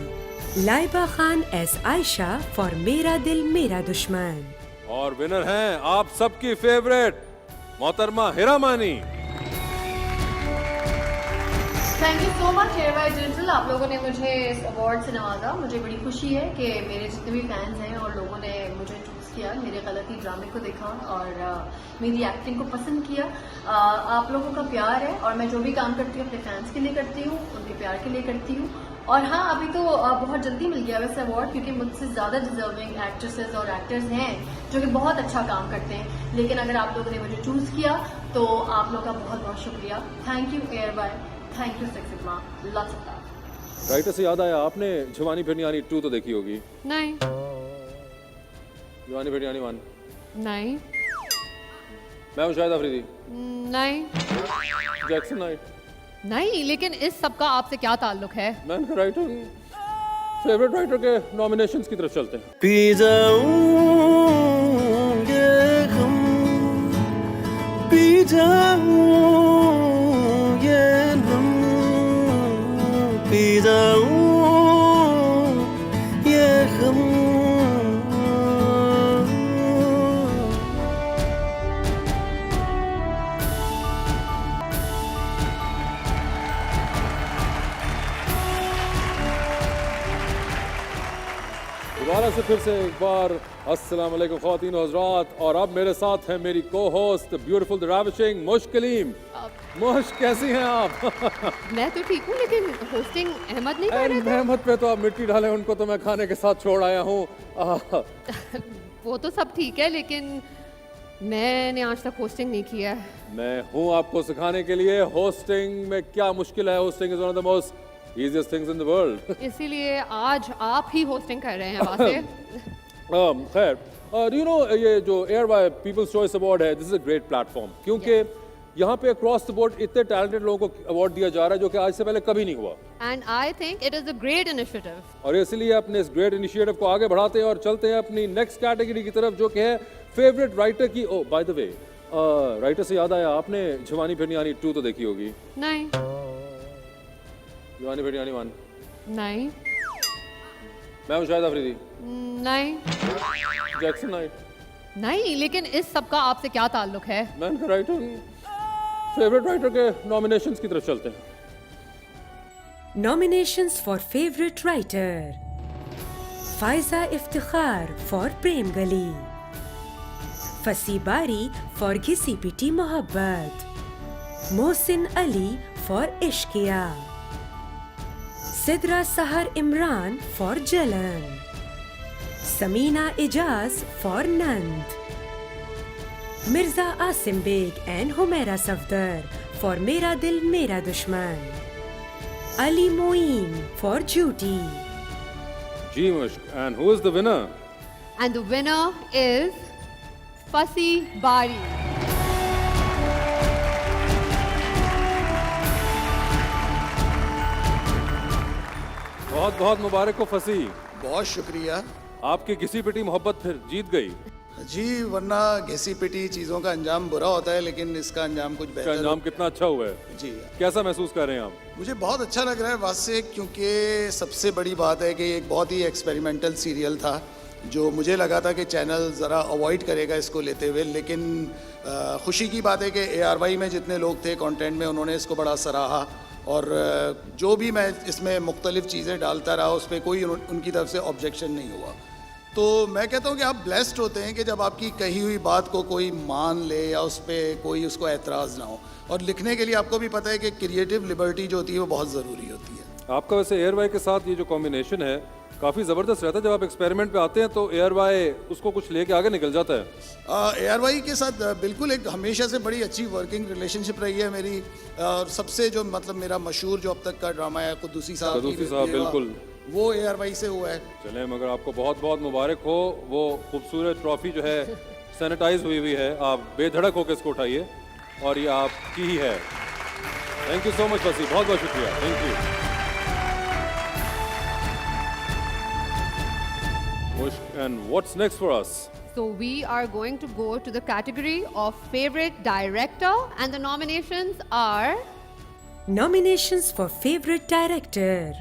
Laiba Khan as Aisha for Mera Dil Mera Dushman। और विनर हैं आप सबकी फेवरेट मोहतरमा Hiramani. Thank you so much ARY digital, आप लोगों ने मुझे इस अवार्ड से नवाजा। मुझे बड़ी खुशी है कि मेरे जितने भी फैंस हैं और लोगों ने मुझे चूज़ किया, मेरे गलती ड्रामे को देखा और मेरी एक्टिंग को पसंद किया। आप लोगों का प्यार है और मैं जो भी काम करती हूँ अपने फैंस के लिए करती हूँ, उनके प्यार के लिए करती हूँ। और हाँ, अभी तो बहुत जल्दी मिल गया वैसे अवार्ड, क्योंकि मुझसे ज़्यादा डिजर्विंग एक्ट्रेसेस और एक्टर्स हैं जो कि बहुत अच्छा काम करते हैं। लेकिन अगर आप लोगों ने मुझे चूज़ किया तो आप लोगों का बहुत बहुत शुक्रिया। थैंक यू एयरबाय, thank you six sigma, loves of love. Writer से याद आया, आपने जवानी फिरनी 2 तो देखी होगी? नहीं। जवानी फिरनी 1? नहीं। मैं हूँ शाहिद अफरीदी? नहीं। Jackson night? नहीं, लेकिन इस सब का आपसे क्या ताल्लुक है? मैं राइटर, फेवरेट राइटर के नॉमिनेशंस की तरफ चलते हैं। पी जाऊं ये गम, पी जाऊं ये गम, पी जाऊं ये गम, दोबारा से फिर से एक बार अस्सलाम वालेकुम ख़वातीन और हज़रात, और अब मेरे साथ है मेरी को होस्ट ब्यूटीफुल द राविशिंग मुश कलीम। मुश, कैसी हैं आप? मैं तो ठीक हूँ, लेकिन होस्टिंग अहमद नहीं कर रहे थे। अहमद पे तो आप मिट्टी डालें, उनको तो मैं खाने के साथ छोड़ आया हूँ। वो तो सब ठीक है, लेकिन मैंने आज तक होस्टिंग नहीं किया है। मैं हूँ आपको सिखाने के लिए होस्टिंग में क्या मुश्किल है। Hosting is one of the most easiest things in the world. इसीलिए आज आप ही होस्टिंग कर रहे हैं वासे। खैर, do you know ये जो ARY People's Choice Award है, this is a great platform, क्योंकि यहाँ पे across the board इतने talented लोगों को award दिया जा रहा है जो कि आज से पहले कभी नहीं हुआ। And I think it is a great initiative. और इसलिए अपने इस great initiative को आगे बढ़ाते हैं और चलते हैं अपनी next category की तरफ, जो कि है favorite writer की। Oh, by the way, writer से याद आया, आपने जवानी फिर यानी 2 तो देखी होगी? नहीं। जवानी फिर यानी 1? नहीं। मैं हूँ शाहिद अफरीदी? नहीं। Jackson night? नहीं, लेकिन इस सब का आपसे क्या ताल्लुक है? मैं राइटर, फेवरेट राइटर के नॉमिनेशंस की तरफ चलते हैं। Nominations for favorite writer: Faiza Iftikhar for Prem Gali, Fasi Bari for Ghisi Piti Mohabbat, Mohsin Ali for Ishqiya, Sidra Sahar Imran for Jalan, Samina Ijaz for Nand, Mirza Asim Beg and Humaira Safdar for Mera Dil Mera Dushman, Ali Moeen for Juti. Gee Mushk, and who is the winner? And the winner is Fasi Bari. बहुत बहुत मुबारक हो फसी। बहुत शुक्रिया। आपकी घिसी पिटी मोहब्बत फिर जीत गई। जी, वरना घिसी पिटी चीज़ों का अंजाम बुरा होता है, लेकिन इसका अंजाम कुछ बेहतर है। अंजाम कितना अच्छा हुआ है। जी, कैसा महसूस कर रहे हैं आप? मुझे बहुत अच्छा लग रहा है वास्ते, क्योंकि सबसे बड़ी बात है कि एक बहुत ही एक्सपेरिमेंटल सीरियल था जो मुझे लगा था कि चैनल ज़रा अवॉइड करेगा इसको लेते हुए, लेकिन खुशी की बात है कि ARY में जितने लोग थे कंटेंट में, उन्होंने इसको बड़ा सराहा, और जो भी मैं इसमें मुख्तलिफ चीज़ें डालता रहा उस पर कोई उनकी तरफ से ऑब्जेक्शन नहीं हुआ। तो मैं कहता हूँ कि आप ब्लेस्ड होते हैं कि जब आपकी कही हुई बात को कोई मान ले या उस पर कोई उसको एतराज़ ना हो, और लिखने के लिए आपको भी पता है कि क्रिएटिव लिबर्टी जो होती है वो बहुत ज़रूरी होती है। आपका वैसे ARY के साथ ये जो कॉम्बिनेशन है काफ़ी ज़बरदस्त रहता है। जब आप एक्सपेरिमेंट पे आते हैं तो ARY उसको कुछ लेके आगे निकल जाता है। ARY के साथ बिल्कुल एक हमेशा से बड़ी अच्छी वर्किंग रिलेशनशिप रही है मेरी। और सबसे जो मतलब मेरा मशहूर जो अब तक का ड्रामा है कुद्दूसी साहब, बिल्कुल वो ARY से हुआ है। चले, मगर आपको बहुत बहुत मुबारक हो। वो खूबसूरत ट्रॉफी जो है सैनिटाइज हुई है, आप बेधड़क होकर इसको उठाइए और ये आपकी ही है। थैंक यू सो मच फसी, बहुत बहुत शुक्रिया। Thank you. And what's next for us? So we are going to go to the category of favorite director, and the nominations are Nominations for favorite director: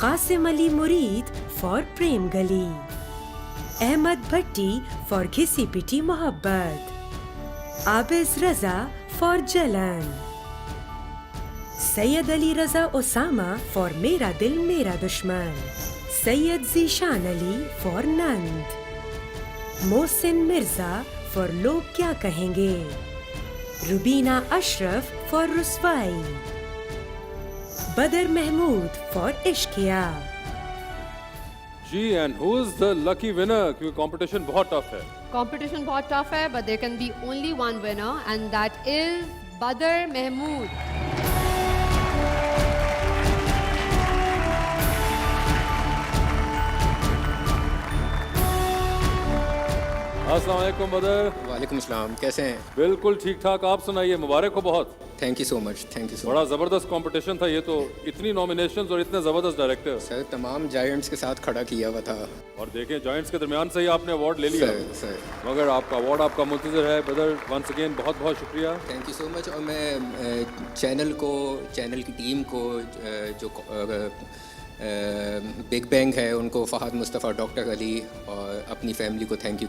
Qasim Ali Mureed for Prem Gali, Ahmed Bhatti for Ghisi Piti Mohabbat, Abiz Raza for Jalan, Sayyid Ali Raza Osama for Mera Dil Mera Dushman, Sayyid Zishan Ali for Nand, Mohsin Mirza for Log Kya Kahenge, Rubina Ashraf for Ruswai, Badr Mahmood for Ishqiya. जी, and who is the lucky winner? क्योंकि competition बहुत tough है। Competition बहुत tough है, but there can be only one winner, and that is Badr Mahmood. अस्सलाम वालेकुम बदर। वालेकुम अस्सलाम, कैसे हैं? बिल्कुल ठीक ठाक, आप सुनाइए। मुबारक हो बहुत। Thank you so much, thank you so much. बड़ा ज़बरदस्त कंपटीशन था ये तो, इतनी नॉमिनेशंस और इतने ज़बरदस्त डायरेक्टर। सर, तमाम जायंट्स के साथ खड़ा किया हुआ था। और देखें, जायंट्स के दरमियान से ही आपने अवार्ड ले लिया। सर मगर आपका अवार्ड आपका मुंतज़र है बदर। वंस अगेन बहुत बहुत शुक्रिया। Thank you so much. और मैं चैनल की टीम को, जो बिग बैंग है उनको, फ़हद मुस्तफ़ा, डॉक्टर अली और अपनी फैमिली को थैंक यू।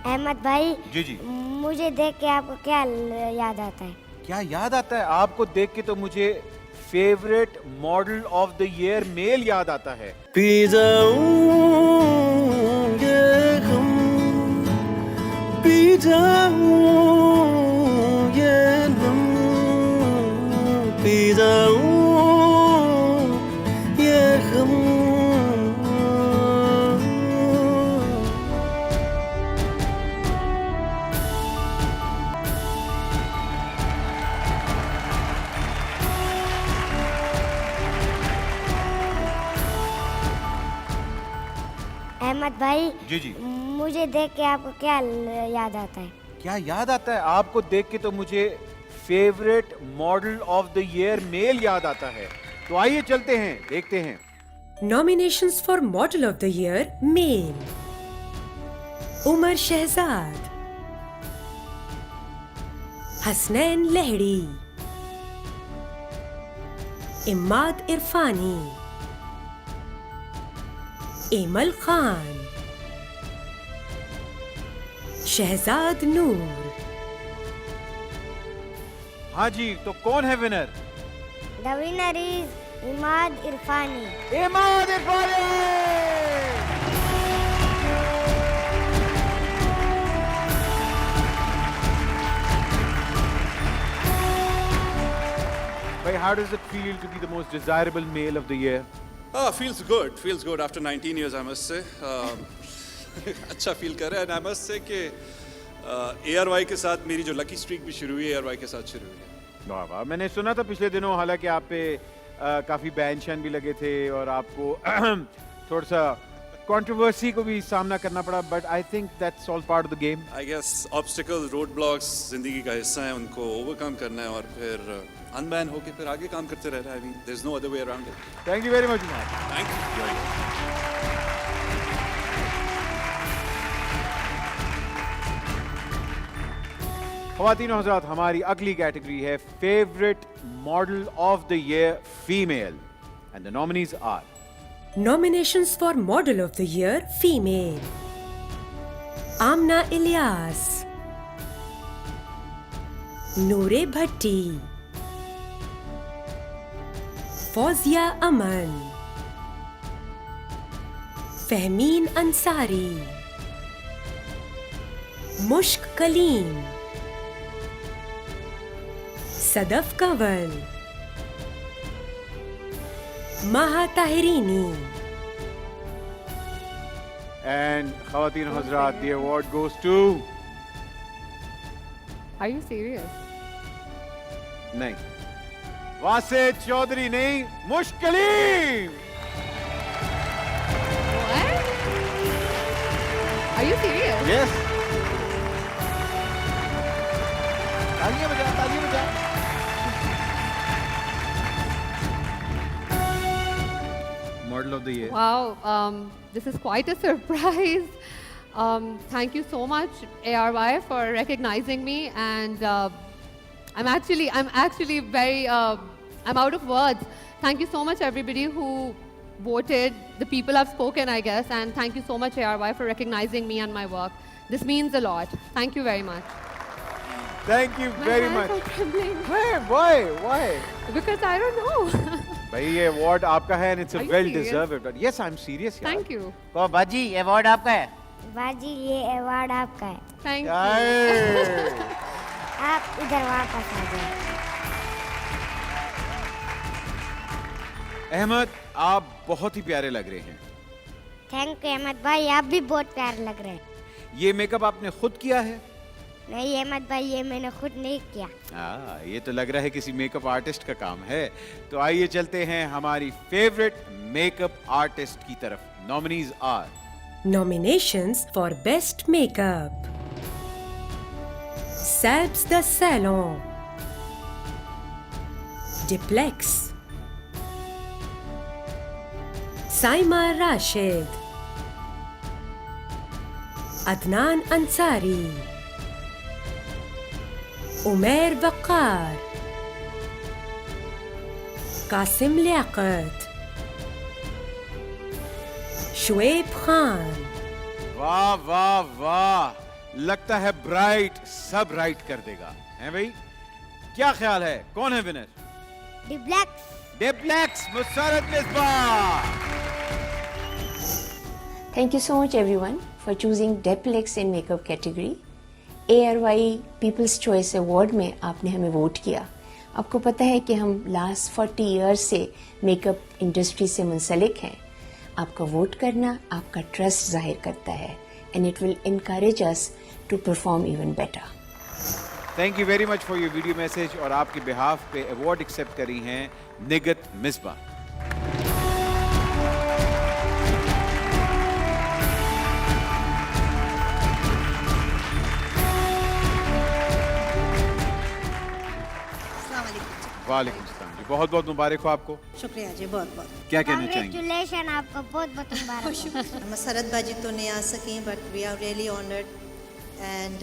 अहमद भाई, जी जी। मुझे देख के आपको क्या याद आता है? क्या याद आता है आपको देख के? तो मुझे favourite model of the year male याद आता है। पी जाऊंगे हम, पी जाऊं ये नम, पी जाऊं ये हम। अहमद भाई, जी जी। मुझे देख के आपको क्या याद आता है? क्या याद आता है आपको देख के? तो मुझे favourite model of the year male याद आता है। तो आइए चलते हैं, देखते हैं। Nominations for Model of the Year Male: Umar Shahzad, Hasnain Lehri, Emmad Irfani, Emal Khan, Shahzad Noor. हाँ जी, तो कौन है winner? The winner is Emmad Irfani. Emmad Irfani! Bhai, how does it feel to be the most desirable male of the year? Feels good after 19 years, I must say. अच्छा फील कर रहा है, and I must say कि ARY के साथ मेरी जो लकी स्ट्रीक भी शुरू हुई है, ARY के साथ शुरू हुई है। वाह वाह, मैंने सुना था पिछले दिनों हालांकि आप पे काफी बैन शैन भी लगे थे और आपको थोड़ा सा कंट्रोवर्सी को भी सामना करना पड़ा, but I think that's all part of the game. I guess obstacles, road blocks जिंदगी का हिस्सा है, उनको ओवरकम करना है और फिर अनबैन होके फिर आगे काम करते रहना है। I mean there is no other way around it. Thank you very much. Thank you. ख़वातीन और हज़रात, हमारी अगली कैटेगरी है favourite model of the year female, and the nominees are. Nominations for Model of the Year Female: Amna Ilyas, Nooray Bhatti, Fouzia Aman, Fahmeen Ansari, Mushk Kaleem, Sadaf Kanwal, माहा ताहिरीनी। एंड ख़वातीन और हज़रात, the award goes to. Are you serious? नहीं, वासे चौधरी नहीं, मुश्क Kaleem. Are you serious? Yes. तालियां बजा, तालियां बजा। Model of the year. Wow, this is quite a surprise. Thank you so much, ARY, for recognizing me, and I'm actually very, I'm out of words. Thank you so much, everybody who voted. The people have spoken, I guess, and thank you so much, ARY, for recognizing me and my work. This means a lot. Thank you very much. Thank you very much. My hands are trembling. Why? Because I don't know. भाई ये अवार्ड आपका है, and it's a Are you well serious? deserved. Yes, I'm serious. यार। Thank you. तो बाजी, ये अवार्ड आपका है। बाजी, ये अवार्ड आपका है। Thank you. आप इधर वापस आ जाओ। अहमद, आप बहुत ही प्यारे लग रहे हैं। थैंक यू अहमद भाई, आप भी बहुत प्यारे लग रहे हैं। ये मेकअप आपने खुद किया है? नहीं अहमद भाई, ये मैंने खुद नहीं किया। ये तो लग रहा है किसी मेकअप आर्टिस्ट का काम है। तो आइए चलते हैं हमारी फेवरेट मेकअप आर्टिस्ट की तरफ। Nominees are. Nominations for Best Makeup: Sabs the Salon, Diplex, Saima Rashid, Adnan Ansari, Umair Waqar, Qasim Liaqat, Shoaib Khan. वाह वाह वाह, लगता है ब्राइट सब राइट कर देगा, हैं भाई? क्या ख्याल है, कौन है winner? Depilex Musarrat Misbah. Thank you so much everyone for choosing Deplex in makeup category. ARY People's Choice Award में आपने हमें वोट किया। आपको पता है कि हम लास्ट 40 इयर्स से मेकअप इंडस्ट्री से मुंसलिक हैं। आपका वोट करना आपका ट्रस्ट जाहिर करता है and it will encourage us to perform even better. Thank you very much for your video message. और आपके बिहाफ पे अवार्ड एक्सेप्ट करी हैं निगत मिसबाह। वालेकुम सलाम जी, बहुत बहुत मुबारक हो आपको। शुक्रिया जी, बहुत बहुत। क्या कहना चाहेंगे? Congratulations, आपको बहुत बहुत मुबारक। मसरत बाजी तो नहीं आ सकी, but we are really honoured and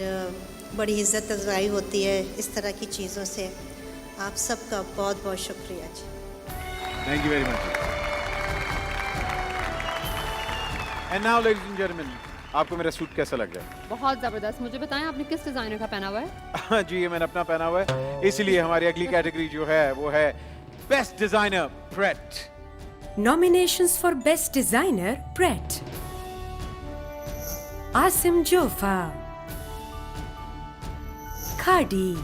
बड़ी इज्जत अफजाई होती है इस तरह की चीज़ों से। आप सबका बहुत बहुत शुक्रिया जी। Thank you very much. And now ladies and gentleman, आपको मेरा सूट कैसा लग रहा है? बहुत जबरदस्त। मुझे बताएं आपने किस डिजाइनर का पहना हुआ है? जी, ये मैंने अपना पहना हुआ है, इसलिए हमारी अगली कैटेगरी जो है वो है best designer parade. Nominations for Best Designer Pret. Asim Jofa, Khadi,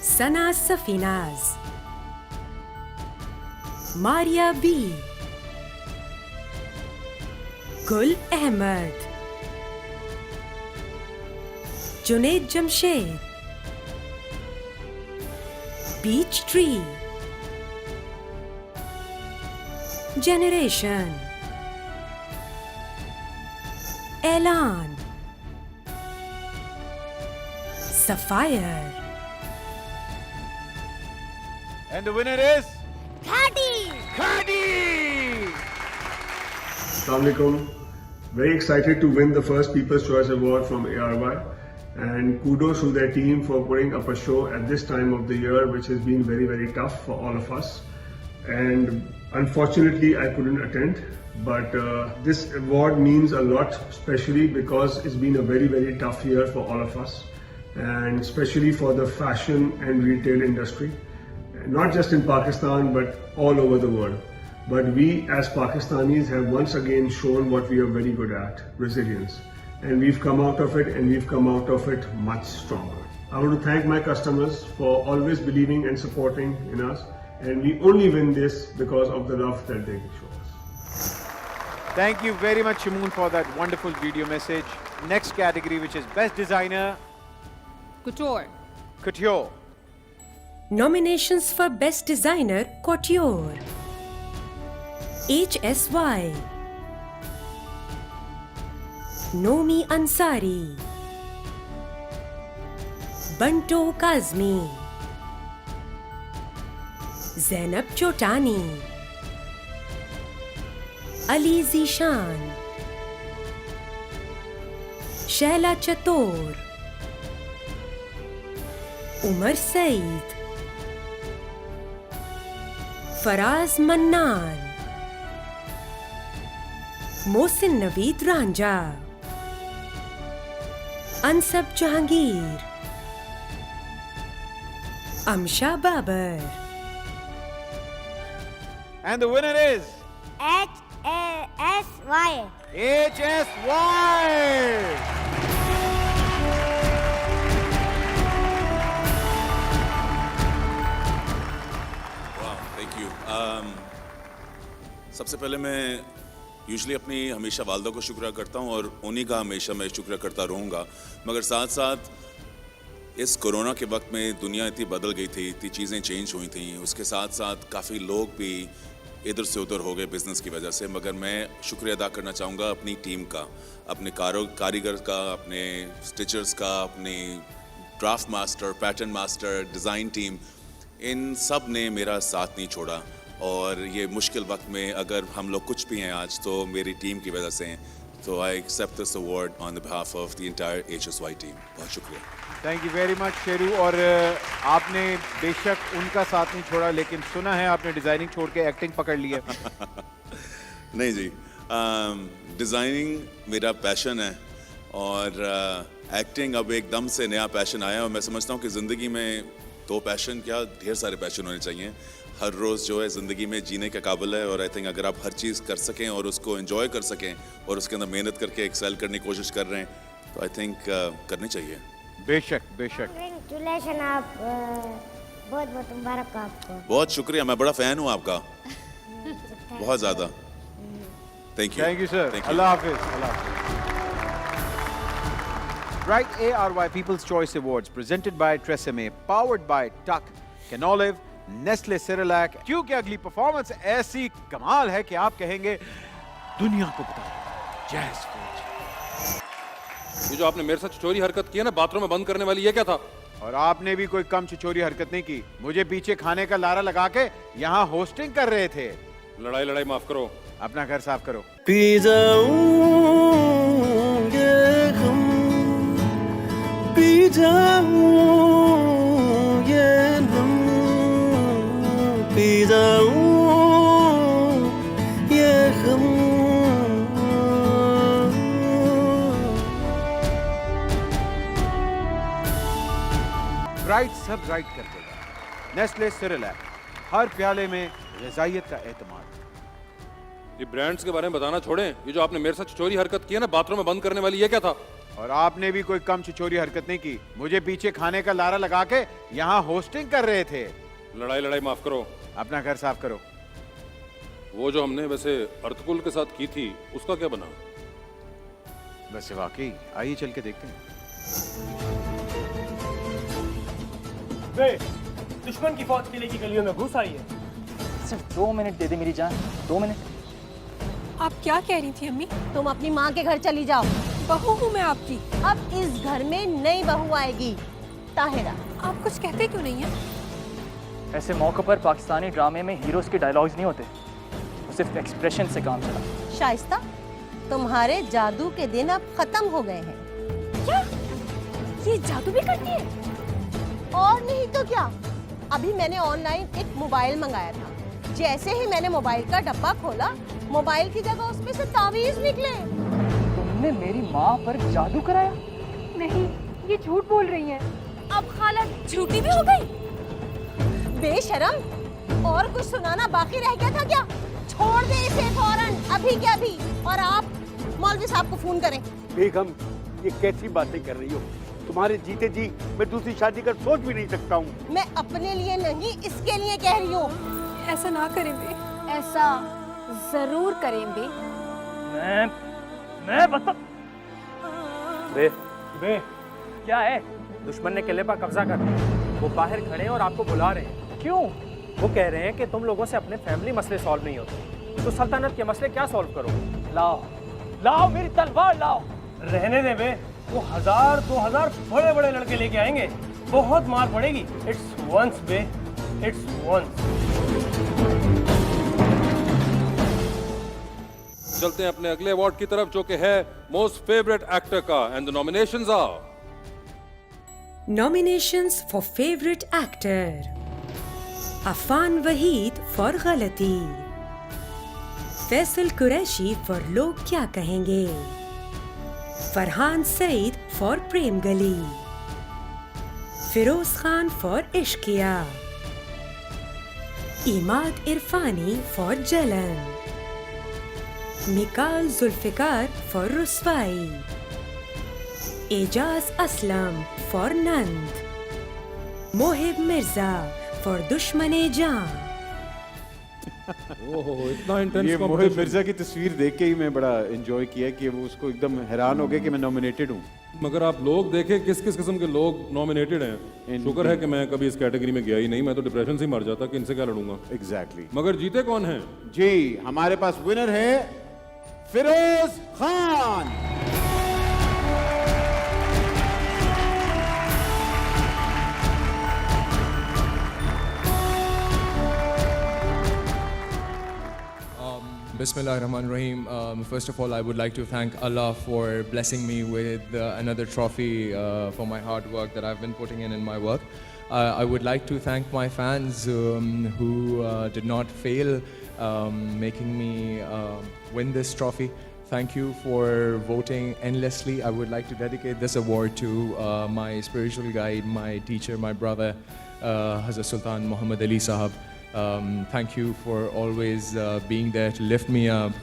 Sana Safinaz, Maria B, Gul Ahmed, Junaid Jamshed, Beach Tree, Generation, Elan, Sapphire, And the winner is Khadi. Khadi. Assalamualaikum. Very excited to win the first People's Choice Award from ARY, and kudos to their team for putting up a show at this time of the year, which has been very, very tough for all of us. And unfortunately, I couldn't attend, but this award means a lot, especially because it's been a very, very tough year for all of us, and especially for the fashion and retail industry, not just in Pakistan, but all over the world. But we as Pakistanis have once again shown what we are very good at, resilience. And we've come out of it, and we've come out of it much stronger. I want to thank my customers for always believing and supporting in us. And we only win this because of the love that they show us. Thank you very much, Shamoon, for that wonderful video message. Next category, which is Best Designer Couture. Couture. Nominations for Best Designer Couture. HSY, Nomi Ansari, Banto Kazmi, Zainab Chotani, Ali Zishan, Shaila Chator, Umar Saeed, Faraz Mannan, Mohsin Naveed Ranja, Ansab Jahangir, Amsha Babar. And the winner is HSY. HSY. Thank you. सबसे पहले मैं यूजुअली अपनी हमेशा वालदा को शुक्रिया करता हूँ, और उन्हीं का हमेशा मैं शुक्रिया करता रहूँगा। मगर साथ साथ इस कोरोना के वक्त में दुनिया इतनी बदल गई थी, इतनी चीज़ें चेंज हुई थी, उसके साथ साथ काफ़ी लोग भी इधर से उधर हो गए बिज़नेस की वजह से। मगर मैं शुक्रिया अदा करना चाहूँगा अपनी टीम का, अपने कारीगर का, अपने स्टिचर्स का, अपने draft master, pattern master, design team, इन सब ने मेरा साथ नहीं छोड़ा। और ये मुश्किल वक्त में अगर हम लोग कुछ भी हैं आज, तो मेरी टीम की वजह से हैं। तो I accept this award on the behalf of the entire HSY team. बहुत शुक्रिया। Thank you very much Sheru. और आपने बेशक उनका साथ नहीं छोड़ा, लेकिन सुना है आपने डिजाइनिंग छोड़ के एक्टिंग पकड़ ली है। नहीं जी, डिज़ाइनिंग मेरा पैशन है और एक्टिंग अब एकदम से नया पैशन आया और मैं समझता हूँ कि ज़िंदगी में दो पैशन क्या ढेर सारे पैशन होने चाहिए। हर रोज़ जो है ज़िंदगी में जीने के काबिल है और आई थिंक अगर आप हर चीज़ कर सकें और उसको एंजॉय कर सकें और उसके अंदर मेहनत करके एक्सेल करने की कोशिश कर रहे हैं तो आई थिंक करनी चाहिए। बेशक बेशक। कंग्रेचुलेशन, आप बहुत बहुत मुबारक आपको। बहुत शुक्रिया, मैं बड़ा फ़ैन हूँ आपका, बहुत ज़्यादा। Thank you. Thank you sir. अल्लाह हाफिज़। Bright ARY People's Choice Awards presented by Tresemme, powered by Tuck, Canolive, Nestle Cerelac। क्योंकि अगली परफॉर्मेंस ऐसी कमाल है कि आप कहेंगे दुनिया को बता जैज़ फूड। ये जो आपने मेरे साथ चोरी हरकत की है ना बाथरूम में बंद करने वाली, ये क्या था? और आपने भी कोई कम चोरी हरकत नहीं की, मुझे पीछे खाने का लारा लगा के यहाँ होस्टिंग कर रहे थे। लड़ाई माफ करो, अपना घर साफ करो। पी जाऊंगे हम, पी जाऊंगे हम, पी जाऊंगे हम। राइट सब राइट कर देगा। नेस्ले सेरेलैक, हर प्याले में ग़िज़ाइयत का एतमाद। ये ब्रांड्स के बारे में बताना छोड़ें, ये जो आपने मेरे साथ चोरी हरकत की है ना बाथरूम में बंद करने वाली, ये क्या था? और आपने भी कोई कम चोरी हरकत नहीं की, मुझे पीछे खाने का लारा लगा के यहाँ होस्टिंग कर रहे थे। लड़ाई माफ करो, अपना घर साफ करो। वो जो हमने वैसे अर्तकुल के साथ की थी उसका क्या बना? वैसे वाकई आइए चल के देखते हैं। दुश्मन की फौज किले की गलियों में घुस आई है। सिर्फ 2 मिनट दे दे मेरी जान, 2 मिनट। आप क्या कह रही थी अम्मी? तुम अपनी माँ के घर चली जाओ। बहू हूँ मैं आपकी। अब इस घर में नई बहू आएगी, ताहिरा। आप कुछ कहते क्यों नहीं है? ऐसे मौके पर पाकिस्तानी ड्रामे में हीरोज के डायलॉग्स नहीं होते, वो सिर्फ एक्सप्रेशन से काम चला। शाइस्ता, तुम्हारे जादू के दिन अब खत्म हो गए हैं। क्या? ये जादू भी करती है? और नहीं तो क्या, अभी मैंने ऑनलाइन एक मोबाइल मंगाया था। जैसे ही मैंने मोबाइल का डब्बा खोला, मोबाइल की जगह उसमें से तावीज निकले। तुमने मेरी माँ पर जादू कराया? नहीं, ये झूठ बोल रही हैं। अब खाला झूठी भी हो गई? बेशरम, और कुछ सुनाना बाकी रह गया था क्या? छोड़ दे इसे फौरन, अभी के अभी। और आप मौलवी साहब को फोन करें। बेगम, ये कैसी बातें कर रही हो? तुम्हारे जीते जी मैं दूसरी शादी कर सोच भी नहीं सकता हूँ। मैं अपने लिए नहीं, इसके लिए कह रही हूँ। ऐसा ना करें बे। ऐसा जरूर करें बे। मैं बता। बे क्या है? दुश्मन ने किले पर कब्जा कर लिया। वो बाहर खड़े हैं और आपको बुला रहे हैं। क्यों? वो कह रहे हैं कि तुम लोगों से अपने फैमिली मसले सॉल्व नहीं होते, तो सल्तनत के मसले क्या सॉल्व करोगे? लाओ मेरी तलवार लाओ। रहने दे बे, वो 1000-2000 बड़े लड़के लेके आएंगे, बहुत मार पड़ेगी। इट्स वंस बे, इट्स वंस। चलते हैं अपने अगले अवार्ड की तरफ जो कि है मोस्ट फेवरेट एक्टर का, and the nominations are. Nominations for Favorite Actor: Afan Waheed for गलती, फैसल कुरैशी for लोग क्या कहेंगे, फरहान सईद for प्रेम गली, फिरोज खान for इश्किया, इमाद इरफानी for जलन, Mikaal Zulfikar for रुस्वाई, Ejaz Aslam for Nand, Mohib Mirza for दुश्मने जान। इतना इंटेंस ये मोहिब मिर्जा की तस्वीर देख के ही मैं बड़ा एंजॉय किया कि वो उसको एकदम हैरान हो गए कि मैं नॉमिनेटेड हूँ। मगर आप लोग देखें किस किस किस्म के लोग नॉमिनेटेड हैं। शुक्र है कि मैं कभी इस कैटेगरी में गया ही नहीं, मैं तो डिप्रेशन से ही मर जाता कि इनसे क्या लड़ूंगा। एग्जैक्टली। मगर जीते कौन हैं? जी, हमारे पास विनर है Firoz Khan. Bismillahirrahmanirrahim. First of all, I would like to thank Allah for blessing me with another trophy for my hard work that I've been putting in my work. I would like to thank my fans who did not fail making me win this trophy. Thank you for voting endlessly. I would like to dedicate this award to my spiritual guide, my teacher, my brother, Hazrat Sultan Muhammad Ali Sahab. Thank you for always being there to lift me up,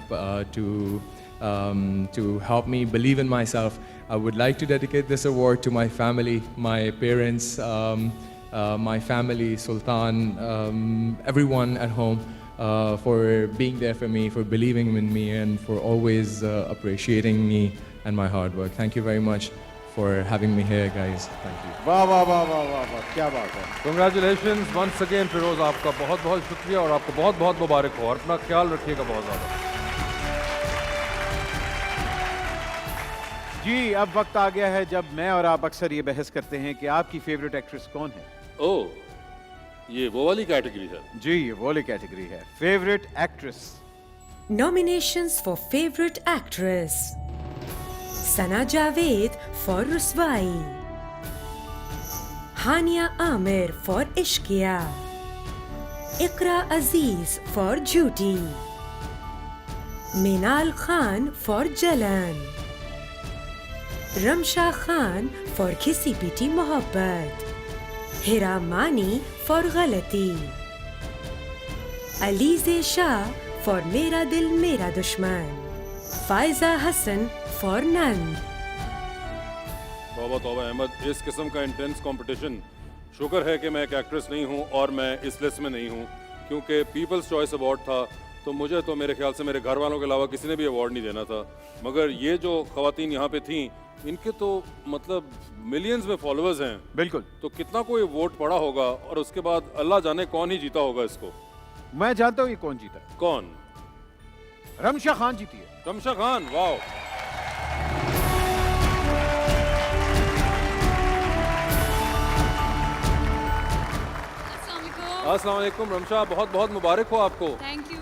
to help me believe in myself. I would like to dedicate this award to my family, my parents, my family, Sultan, everyone at home, for being there for me, for believing in me, and for always appreciating me and my hard work. Thank you very much for having me here, guys. Thank you. वाह वाह वाह वाह वाह वाह, क्या बात है. Congratulations once again फिरोज, आपका बहुत बहुत शुक्रिया और आपको बहुत बहुत मुबारक हो और अपना ख्याल रखिएगा बहुत ज़्यादा. जी, अब वक्त आ गया है जब मैं और आप अक्सर ये बहस करते हैं कि आपकी फेवरेट एक्ट्रेस कौन है. ओह, ये वो वाली कैटेगरी है. जी, ये वो वाली कैटेगरी है. Favourite actress. Nominations for Favorite Actress: Sana Javed for Ruswai, Hania Amir for Ishqiya, Iqra Aziz for Jhuti, Minal Khan for Jalan, Ramsha Khan for Kisi Piti Mohabbat, Hira Mani for Ghalati, Alize Shah for Mera Dil Mera Dushman, Faiza Hassan for Nand. तौबा तौबा अहमद, इस किस्म का इंटेंस कंपटीशन. शुक्र है कि मैं एक एक्ट्रेस नहीं हूं और मैं इस लिस्ट में नहीं हूं, क्योंकि पीपल्स चॉइस अवार्ड था तो मुझे तो मेरे ख्याल से मेरे घर वालों के अलावा किसी ने भी अवार्ड नहीं देना था. मगर ये जो खवातीन यहाँ पे थीं, इनके तो मतलब मिलियंस में फॉलोअर्स हैं. बिल्कुल. तो कितना कोई वोट पड़ा होगा और उसके बाद अल्लाह जाने कौन ही जीता होगा इसको. मैं जानता हूँ ये कौन जीता है. कौन? रमशा खान जीती है. रमशा खान, वाह. अस्सलाम वालेकुम रमशा, बहुत बहुत मुबारक हो आपको. Thank you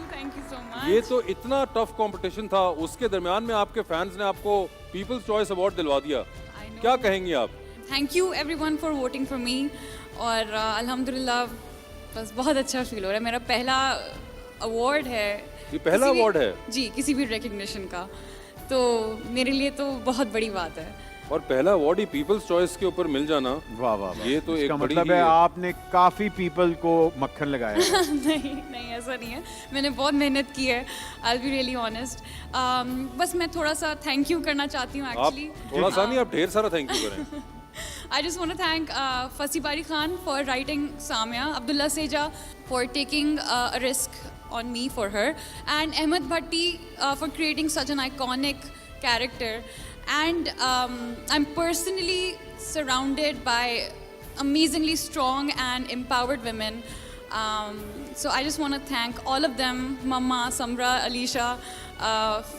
so much. ये तो इतना टफ कंपटीशन था, उसके दरमियान में आपके फैंस ने आपको पीपल्स चॉइस अवार्ड दिलवा दिया. क्या कहेंगी आप? Thank you everyone for voting for me. और अल्हम्दुलिल्लाह बस बहुत अच्छा फील हो रहा है. मेरा पहला अवार्ड है. ये पहला अवार्ड है? जी, किसी भी रिकग्निशन का, तो मेरे लिए तो बहुत बड़ी बात है. और पहला अवार्ड ही पीपल्स चॉइस के ऊपर मिल जाना, वाह वाह. ये तो एक बड़ी मतलब है आपने काफी पीपल को मक्खन लगाया है. नहीं ऐसा नहीं है, मैंने बहुत मेहनत की है. आई बी रियली ऑनेस्ट. बस मैं थोड़ा सा थैंक यू करना चाहती हूँ एक्चुअली. थोड़ा सा नहीं, आप ढेर सारा थैंक यू करें. I just want to thank Fasi Bari Khan for writing Samia, Abdullah Seja for taking a risk on me for her, and Ahmed Bhatti for creating such an iconic character. And I'm personally surrounded by amazingly strong and empowered women. So I just want to thank all of them, Mama, Samra, Alisha,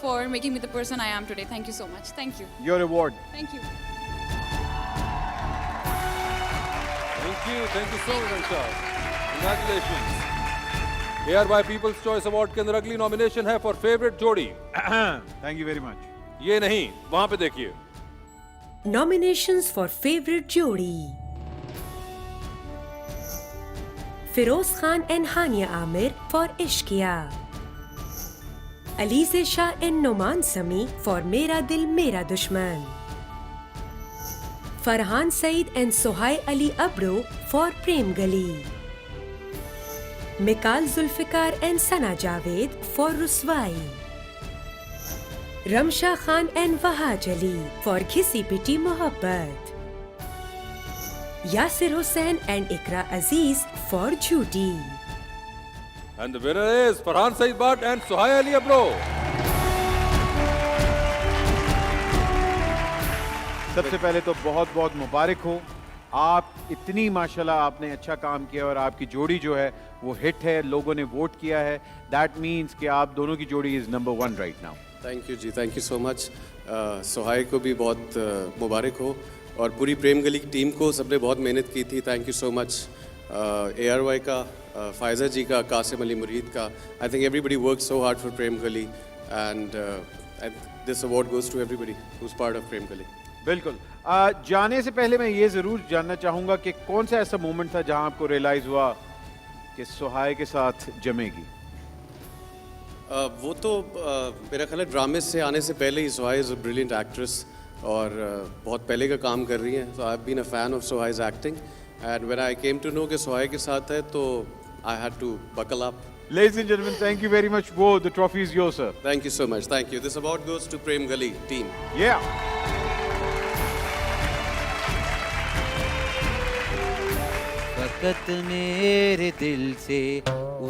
for making me the person I am today. Thank you so much. Thank you. Your award. Thank you. Thank you so much. Congratulations. ARY People's Choice Award के अंदर अगली नॉमिनेशन है फॉर फेवरेट जोड़ी. Thank you very much. ये नहीं, वहां पे देखिए. Nominations for Favorite Jodi: Feroz Khan and Hania Amir for Ishqiya, Alize Shah and Noman Sami for Mera Dil Mera Dushman, Farhan Saeed and Sohai Ali Abro for Prem Gali, Mikal Zulfikar and Sana Javed for Ruswai, Ramsha Khan and Wahaj Ali for Kisi Piti Mohabbat, Yasir Hussain and Iqra Aziz for Jhuti. And the winner is Farhan Saeed Bhatt and Sohai Ali Abro. सबसे पहले तो बहुत बहुत मुबारक हो. आप इतनी माशाल्लाह आपने अच्छा काम किया और आपकी जोड़ी जो है वो हिट है. लोगों ने वोट किया है. दैट मीन्स कि आप दोनों की जोड़ी is number 1 right now. Thank you ji, thank you so much. Sohai को भी बहुत मुबारक हो और पूरी प्रेम गली की टीम को सबने बहुत मेहनत की थी. Thank you so much. ARY का, फायजा जी का, कासिम अली मुरीद का. I think everybody work so hard for Prem Gali and this award goes to everybody who is part of Prem Gali. बिल्कुल। जाने से पहले मैं ये जरूर जानना चाहूंगा कि कौन सा ऐसा मोमेंट था जहां आपको रियलाइज हुआ कि सुहाय के साथ जमेगी? वो तो मेरा ख्याल है ड्रामे से आने से पहले ही Sohai is a brilliant actress और बहुत पहले का काम कर रही हैं। So I have been a fan of Sohai's acting and when I came to know कि सुहाय के साथ है तो I had to buckle up. Ladies and gentlemen, thank you very much. Wo, the trophy is yours, sir. Thank you so much. Thank you. This award goes to Prem Gali team. Yeah. फकत मेरे दिल से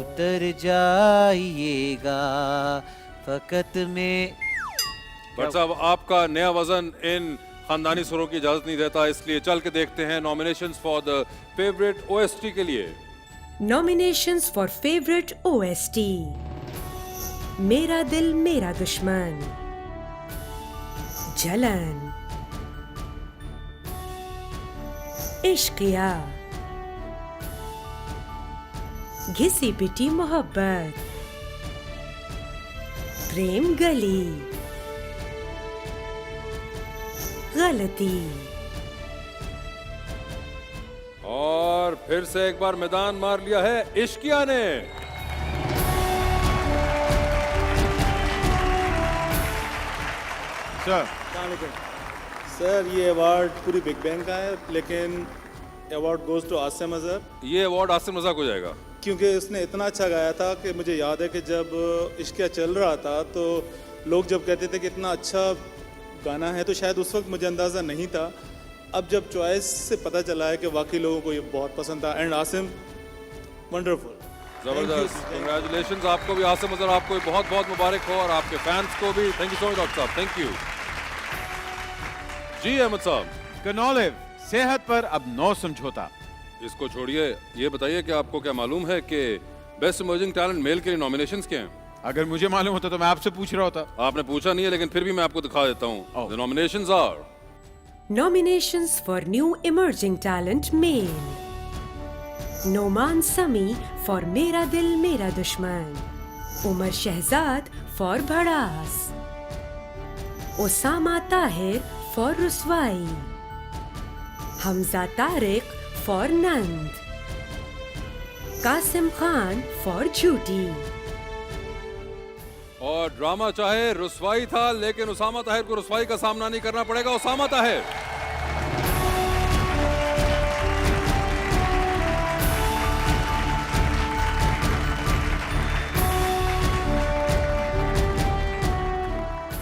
उतर जाइएगा, फकत में। बट साहब आपका नया वजन इन खानदानी सुरों की इजाजत नहीं देता, इसलिए चल के देखते हैं nominations for the favourite OST के लिए। Nominations for favorite OST: मेरा दिल मेरा दुश्मन, जलन, इश्किया, घिसी पिटी मोहब्बत, प्रेम गली, गलती। और फिर से एक बार मैदान मार लिया है इश्किया ने। सर ये अवार्ड पूरी बिग बैंग का है, लेकिन award goes to Asim Azhar. ये अवार्ड आसिम रज़ा को जाएगा क्योंकि उसने इतना अच्छा गाया था कि मुझे याद है कि जब इश्किया चल रहा था तो लोग जब कहते थे कि इतना अच्छा गाना है तो शायद उस वक्त मुझे अंदाज़ा नहीं था। अब जब चॉइस से पता चला है कि वाकई लोगों को ये बहुत पसंद था। एंड आसिम वंडरफुल, जबरदस्त। कंग्रेचुलेशंस आपको भी आसिम अजहर, आपको भी बहुत बहुत मुबारक हो और आपके फैंस को भी। Thank you so much doctor साहब, थैंक यू जी। अहमद साहब, कनॉलिव सेहत पर अब नो समझौता। इसको छोड़िए, ये बताइए कि आपको क्या मालूम है कि बेस्ट इमर्जिंग टैलेंट मेल के लिए नॉमिनेशंस क्या हैं? अगर मुझे मालूम होता तो मैं आपसे पूछ रहा होता। आपने पूछा नहीं है, लेकिन फिर भी मैं आपको दिखा देता हूँ। The nominations are: Nominations for New Emerging Talent Male: Noman Sami for मेरा Dil Mera Dushman, Umer Shahzad for Bharaas, Osama Tahir for Ruswai, Hamza Tariq for Nand, Qasim Khan for Jhooti. और ड्रामा चाहे रुसवाई था, लेकिन उसामा ताहिर को रुसवाई का सामना नहीं करना पड़ेगा। Usama Tahir,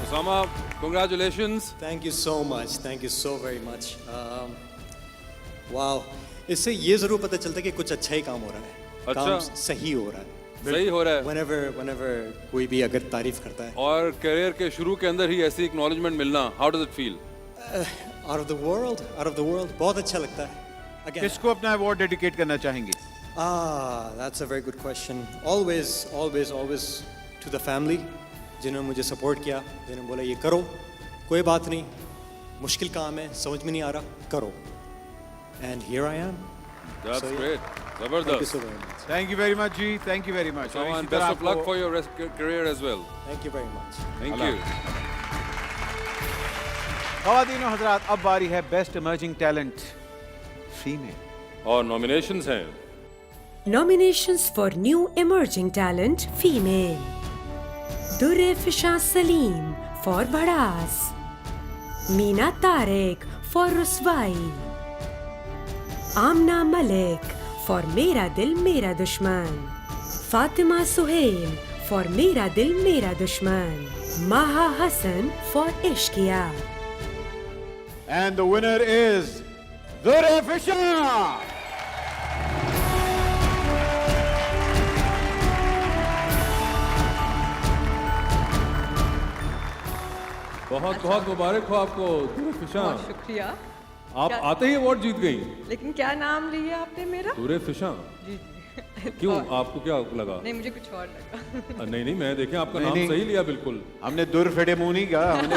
Usama, congratulations. Thank you so much. Thank you so very much. Wow. इससे ये जरूर पता चलता है कि कुछ अच्छा ही काम हो रहा है। अच्छा, काम सही हो रहा है। सही हो रहा है। Whenever कोई भी अगर तारीफ करता है। और करियर के शुरू के अंदर ही ऐसी एक्नॉलेजमेंट मिलना, how does it feel? Out of the world, बहुत अच्छा लगता है। किसको अपना अवार्ड डेडिकेट करना चाहेंगे? That's a very good question. Always to the family, जिन्होंने मुझे सपोर्ट किया, जिन्होंने बोला ये करो, कोई बात नहीं, मुश्किल काम है, समझ में नहीं आ रहा, करो। And here I am. That's great. Zabardast. Thank you so very much. Thank you very much, Ji. Thank you very much. So, and best of luck for your career as well. Thank you very much. Thank you. ख़वातीन और हज़रात, अब बारी है बेस्ट इमर्जिंग टैलेंट फीमेल। और नॉमिनेशंस हैं: Nominations for New Emerging Talent Female: Durefishan Saleem for Bharaas, Meena Tariq for रुसवाई, Amna Malik for मेरा दिल मेरा दुश्मन, फातिमा सुहेल for मेरा दिल मेरा दुश्मन, माहा Hasan for Ishqiya. And the winner is Durre Fisher. बहुत बहुत मुबारक हो आपको दुर्रे फिशा। बहुत शुक्रिया। आप आते ही अवार्ड जीत गई। लेकिन क्या नाम लिया आपने मेरा? दुर्रे फिशा। जी। क्यों, आपको क्या लगा? नहीं, मुझे कुछ और लगा। नहीं, मैं देखें आपका नाम सही लिया बिल्कुल। हमने दुर फेडे मुंह नहीं कहा, हमने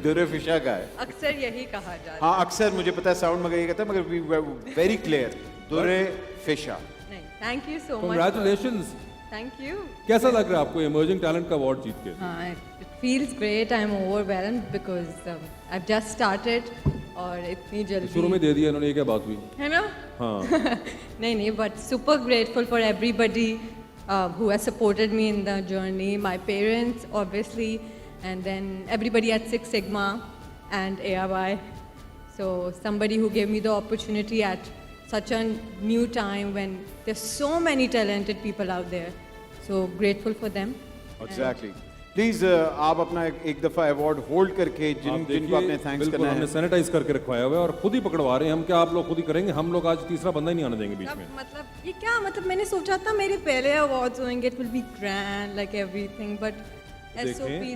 दुर्रे फिशा का है। अक्सर यही कहा जाता है। हाँ, अक्सर मुझे पता है, साउंड मगर ये कहता है, मगर वेरी क्लियर दुर्रे फिशा। नहीं, thank you so much. Congratulations. Thank you. कैसा लग रहा है आपको इमर्जिंग टैलेंट का अवार्ड जीत के? हाँ, feels great. I'm overwhelmed because I've just started और इतनी जल्दी शुरू में दे दिया इन्होंने, ये क्या बात हुई? है ना? हाँ. नहीं, but super grateful for everybody who has supported me in the journey. My parents, obviously, and then everybody at Six Sigma and ARY. So somebody who gave me the opportunity at such a new time when there's so many talented people out there. So grateful for them. Exactly. Please आप अपना एक दफा अवार्ड होल्ड करके जिनको आपने थैंक्स करना है। हमने सैनिटाइज करके रखवाया हुआ है और खुद ही पकड़वा रहे हैं हम। क्या आप लोग खुद ही करेंगे? हम लोग आज तीसरा बंदा ही नहीं आने देंगे बीच में। मतलब ये क्या मतलब मैंने सोचा था मेरे पहले अवार्ड्स होंगे, it will be grand like everything, but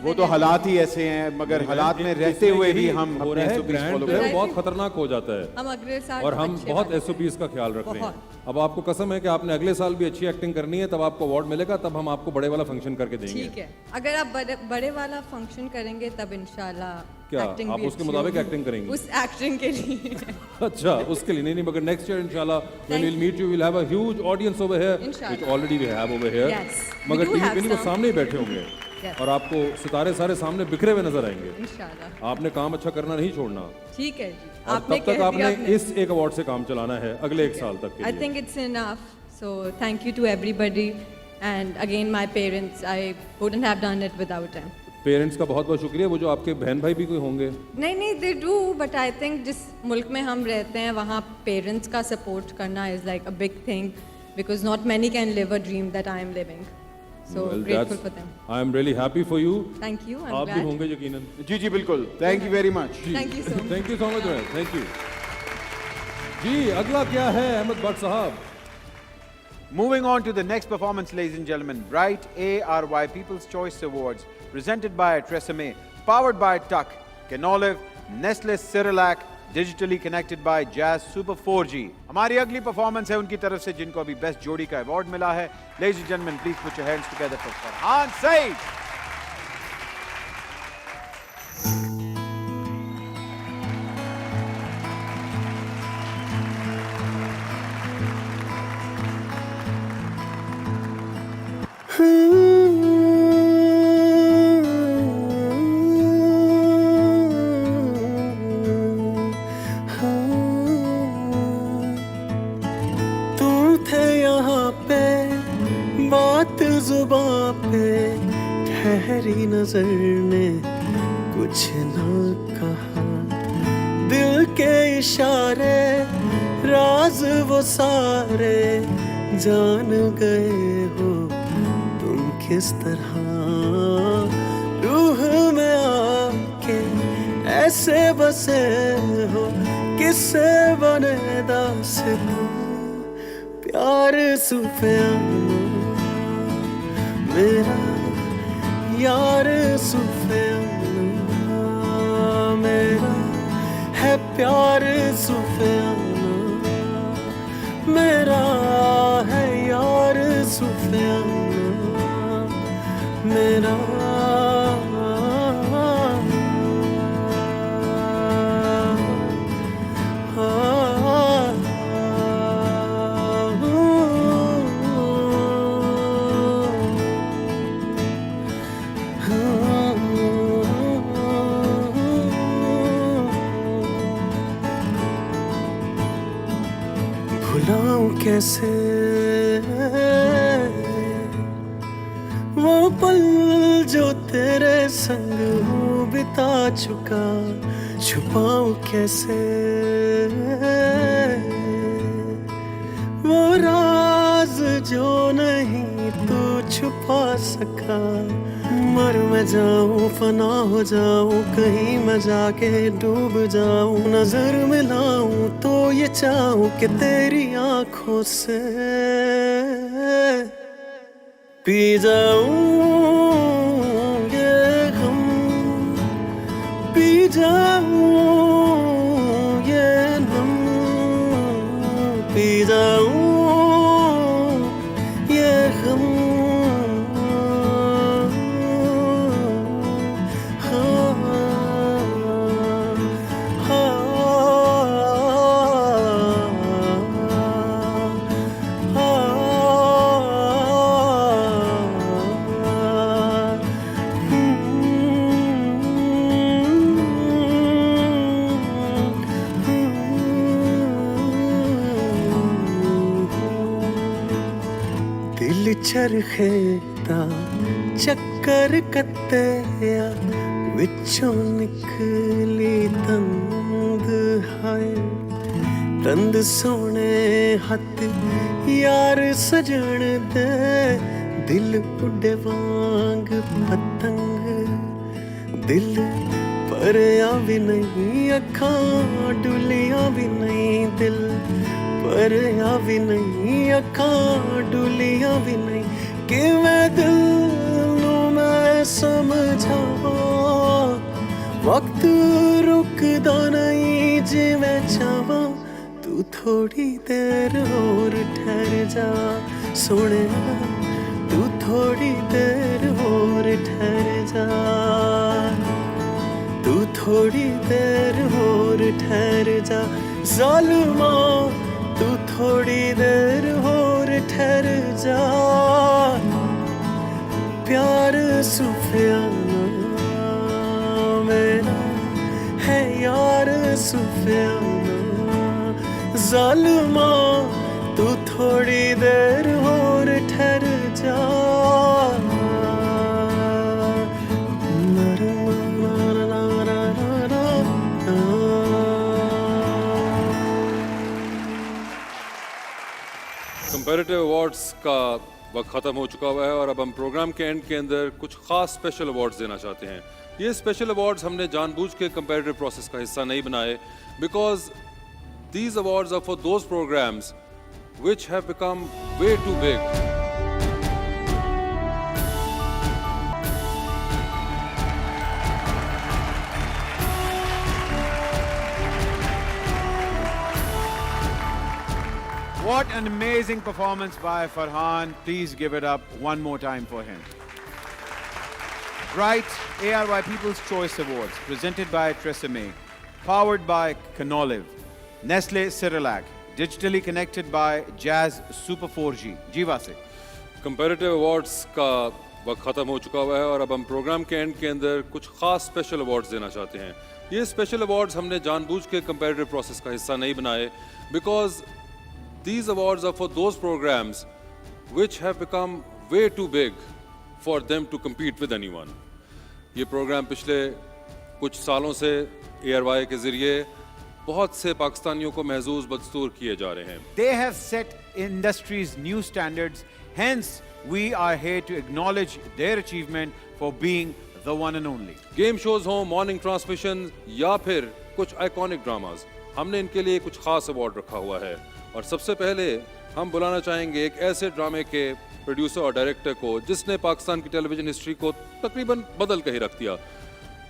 वो तो हालात ही ऐसे हैं, मगर हालात में रहते हुए भी हम अपने एसओपीज फॉलो कर रहे हैं। बहुत खतरनाक हो जाता है। हम अगले साल और हम बहुत एसओपीज का ख्याल रख रहे हैं। अब आपको कसम है कि आपने अगले साल भी अच्छी एक्टिंग करनी है, तब आपको अवार्ड मिलेगा, तब हम आपको बड़े वाला फंक्शन करके देंगे। ठीक है, अगर आप बड़े वाला फंक्शन करेंगे तब इंशाल्लाह क्या आप उसके मुताबिक एक्टिंग करेंगे? उस एक्टिंग के लिए अच्छा, उसके लिए नहीं, मगर नेक्स्ट ईयर इंशाल्लाह when we'll meet you, we'll have a huge audience over here, which already we have over here. मगर टीवी पे नहीं, वो सामने ही बैठे होंगे और आपको सितारे सारे सामने बिखरे हुए नजर आएंगे। इंशाल्लाह आपने काम अच्छा करना नहीं छोड़ना। ठीक है जी, और तब तक आपने इस एक अवार्ड से काम चलाना है अगले एक साल तक के लिए। I think it's enough. So thank you to everybody and again my parents. I wouldn't have done it without them. Parents का बहुत बहुत शुक्रिया। वो जो आपके बहन भाई भी कोई होंगे? नहीं, they do, but I think जिस मुल्क में हम रहते हैं वहाँ पेरेंट्स का सपोर्ट करना is like a big thing because not many can live a dream that I am living. So grateful for them. I am really happy for you. Thank you. I'm आप glad. भी होंगे यकीनन। जी बिल्कुल। Thank you very much. Thank you so much. Thank you so much. Thank you. जी अगला क्या है अहमद भट्ट साहब? Moving on to the next performance, ladies and gentlemen, Bright ARY People's Choice Awards, presented by Tresemme, powered by Tuck, Canolive, Nestle Cerelac, digitally connected by Jazz Super 4G. हमारी अगली परफॉर्मेंस है उनकी तरफ से जिनको अभी बेस्ट जोड़ी का अवार्ड मिला है। Ladies and gentlemen, please put your hands together for Farhan Saeed. तुम थे यहाँ पे, बात जुबां पे, ठहरी नजर ने कुछ ना कहा, दिल के इशारे राज वो सारे जान गए हो तुम किस तरह, रूह में आके ऐसे बसे हो किससे बने दास्तां, प्यार सुफियाना मेरा यार सुफियाना मेरा है प्यार सुफियाना मेरा है यार सुफियाना मेरा भुलाऊं कैसे वो पल जो तेरे संग हूँ बिता चुका, छुपाऊं कैसे वो राज जो नहीं तू छुपा सका, मर मैं जाऊं फना हो जाऊं कहीं मैं जाके डूब जाऊं, नजर मिलाऊं तो ये चाहूं कि तेरी आंखों से पी जाऊं ये गम, पी जाऊं ये नम, पी जाऊं ये गम, चरखे दा चक्कर कत्तिया विचों निकली तंद हाय तंद सोने हथ यार सजन दे दिल उड़े वांग पतंग दिल परया भी नहीं अखां डुलिया भी नहीं दिल परया भी नहीं अखां डुलिया भी नहीं कि मैं दिल नू मैं समझावा वक्त रुकदा नहीं जिवें चाहवां तू थोड़ी देर और ठहर जा सोहणिया तू थोड़ी देर और ठहर जा तू थोड़ी देर और ठहर जा ज़ालिमा तू थोड़ी देर और ठहर जा प्यार सुफियाना मेरा है यार सुफियाना ज़ालिमा तू थोड़ी देर और ठहर जा कंपैरेटिव अवार्ड्स का वक्त ख़त्म हो चुका हुआ है और अब हम प्रोग्राम के एंड के अंदर कुछ खास स्पेशल अवार्ड्स देना चाहते हैं। ये स्पेशल अवार्ड्स हमने जानबूझ के कंपैरेटिव प्रोसेस का हिस्सा नहीं बनाए because these awards are for those programmes which have become way too big. What an amazing performance by Farhan. Please give it up one more time for him. Right, ARY People's Choice Awards, presented by Tresemme, powered by Canolive, Nestle Cerelac, digitally connected by Jazz Super 4G. जीवा से कंपैरेटिव अवार्ड्स का वक्त ख़त्म हो चुका हुआ है और अब हम प्रोग्राम के एंड के अंदर कुछ खास स्पेशल अवार्ड्स देना चाहते हैं। ये स्पेशल अवार्ड्स हमने जानबूझ के कंपैरेटिव प्रोसेस का हिस्सा नहीं बनाए because these awards are for those programs which have become way too big for them to compete with anyone. ये प्रोग्राम पिछले कुछ सालों से ARY के ज़रिए बहुत से पाकिस्तानियों को महसूस बदस्तूर किए जा रहे हैं। They have set industry's new standards. Hence, we are here to acknowledge their achievement for being the one and only. Game shows हों, मॉर्निंग ट्रांसमिशन या फिर कुछ आइकॉनिक ड्रामाज, हमने इनके लिए कुछ खास अवार्ड रखा हुआ है। और सबसे पहले हम बुलाना चाहेंगे एक ऐसे ड्रामे के प्रोड्यूसर और डायरेक्टर को जिसने पाकिस्तान की टेलीविजन हिस्ट्री को तकरीबन बदल के ही रख दिया।